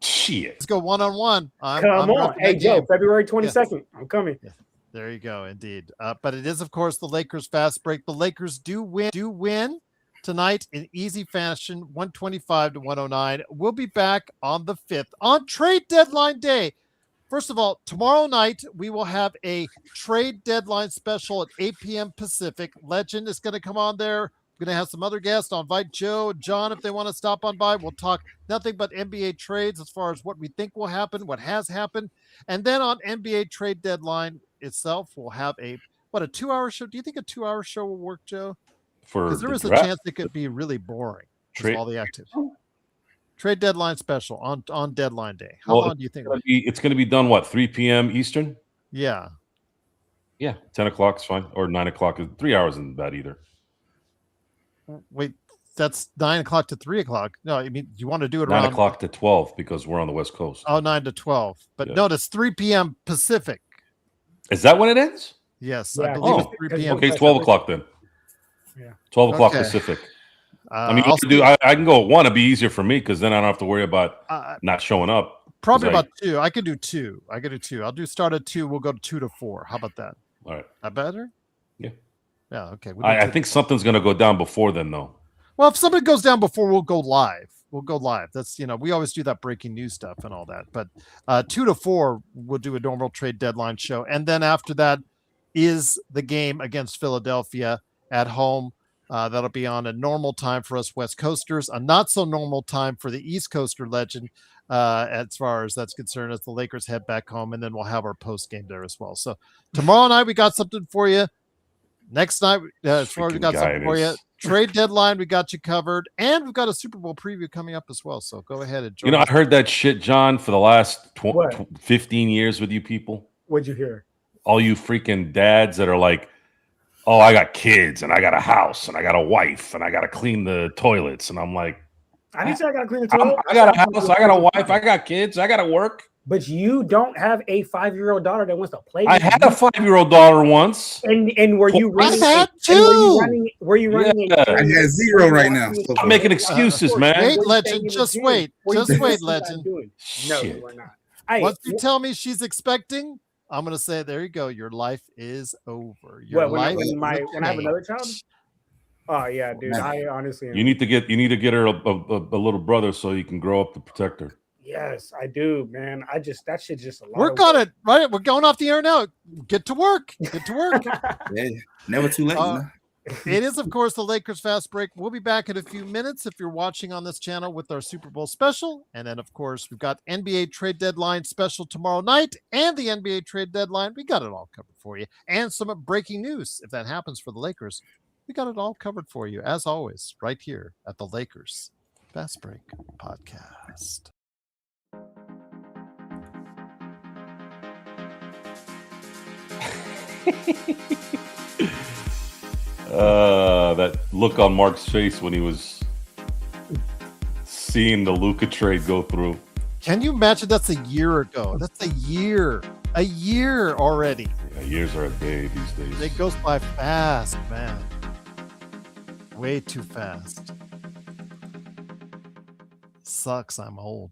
Shit. Let's go one-on-one. Come on. Hey, Joe, February 22nd. Yes. I'm coming. Yes. There you go, indeed. But it is, of course, the Lakers fast break. The Lakers do win tonight in easy fashion, 125-109. We'll be back on the 5th on trade deadline day. First of all, tomorrow night, we will have a trade deadline special at 8 p.m. Pacific. Legend is going to come on there. We're going to have some other guests. I'll invite Joe and John if they want to stop on by. We'll talk nothing but NBA trades as far as what we think will happen, what has happened. And then on NBA trade deadline itself, we'll have a 2-hour show. Do you think a 2-hour show will work, Joe? Because there is a chance it could be really boring with all the activity. Trade deadline special on deadline day. How long do you think? It's going to be done, what, 3 p.m. Eastern? Yeah. Yeah, 10 o'clock is fine. Or 9 o'clock. 3 hours isn't bad either. Wait, that's 9 o'clock to 3 o'clock. No, I mean, you want to do it 9 around o'clock to 12 because we're on the West Coast. Oh, 9 to 12. But notice 3 p.m. Pacific. Is that when it ends? Yes. Yeah, I believe it's 3 p.m. Okay, 12 o'clock then. Yeah. 12 o'clock Pacific. I mean, I can go at 1. It'd be easier for me because then I don't have to worry about not showing up. Probably about 2. I could do 2. I'll start at 2. We'll go to 2 to 4. How about that? All right. That better? Yeah. Yeah. Okay. I think something's going to go down before then, though. Well, if something goes down before, we'll go live. That's, we always do that breaking news stuff and all that. But 2 to 4, we'll do a normal trade deadline show. And then after that is the game against Philadelphia at home. That'll be on a normal time for us West Coasters, a not so normal time for the East Coaster legend, as far as that's concerned, as the Lakers head back home, and then we'll have our post game there as well. So tomorrow night we got something for you. Next night, as far as we got something for you, trade deadline we got you covered, and we've got a Super Bowl preview coming up as well. So go ahead and join. I heard that shit, John, for the last 15 years with you people. What'd you hear? All you freaking dads that are like, oh, I got kids and I got a house and I got a wife and I got to clean the toilets. And I'm like, I didn't say I got to clean the toilet. I got a house. I got a wife. I got kids. I got to work. But you don't have a 5-year-old daughter that wants to play with I had a 5-year-old daughter once. And were you running? I had 2. Were you running? I got 0 right now. I'm making excuses, man. Wait, legend. Just wait. Just wait, legend. No, you are not. Once you tell me she's expecting, I'm going to say, there you go. Your life is over. When I have another child? Oh, yeah, dude. I honestly... You need to get her a little brother so you can grow up to protect her. Yes, I do, man. That shit's just a lot. Work on it, right? We're going off the air now. Get to work. Yeah, never too late. It is, of course, the Lakers Fast Break. We'll be back in a few minutes if you're watching on this channel with our Super Bowl special. And then, of course, we've got NBA trade deadline special tomorrow night and the NBA trade deadline. We got it all covered for you. And some breaking news, if that happens for the Lakers. We got it all covered for you, as always, right here at the Lakers Fast Break podcast. That look on Mark's face when he was seeing the Luka trade go through. Can you imagine? That's a year ago. That's a year already. Yeah, years are a day these days. It goes by fast, man. Way too fast. Sucks. I'm old.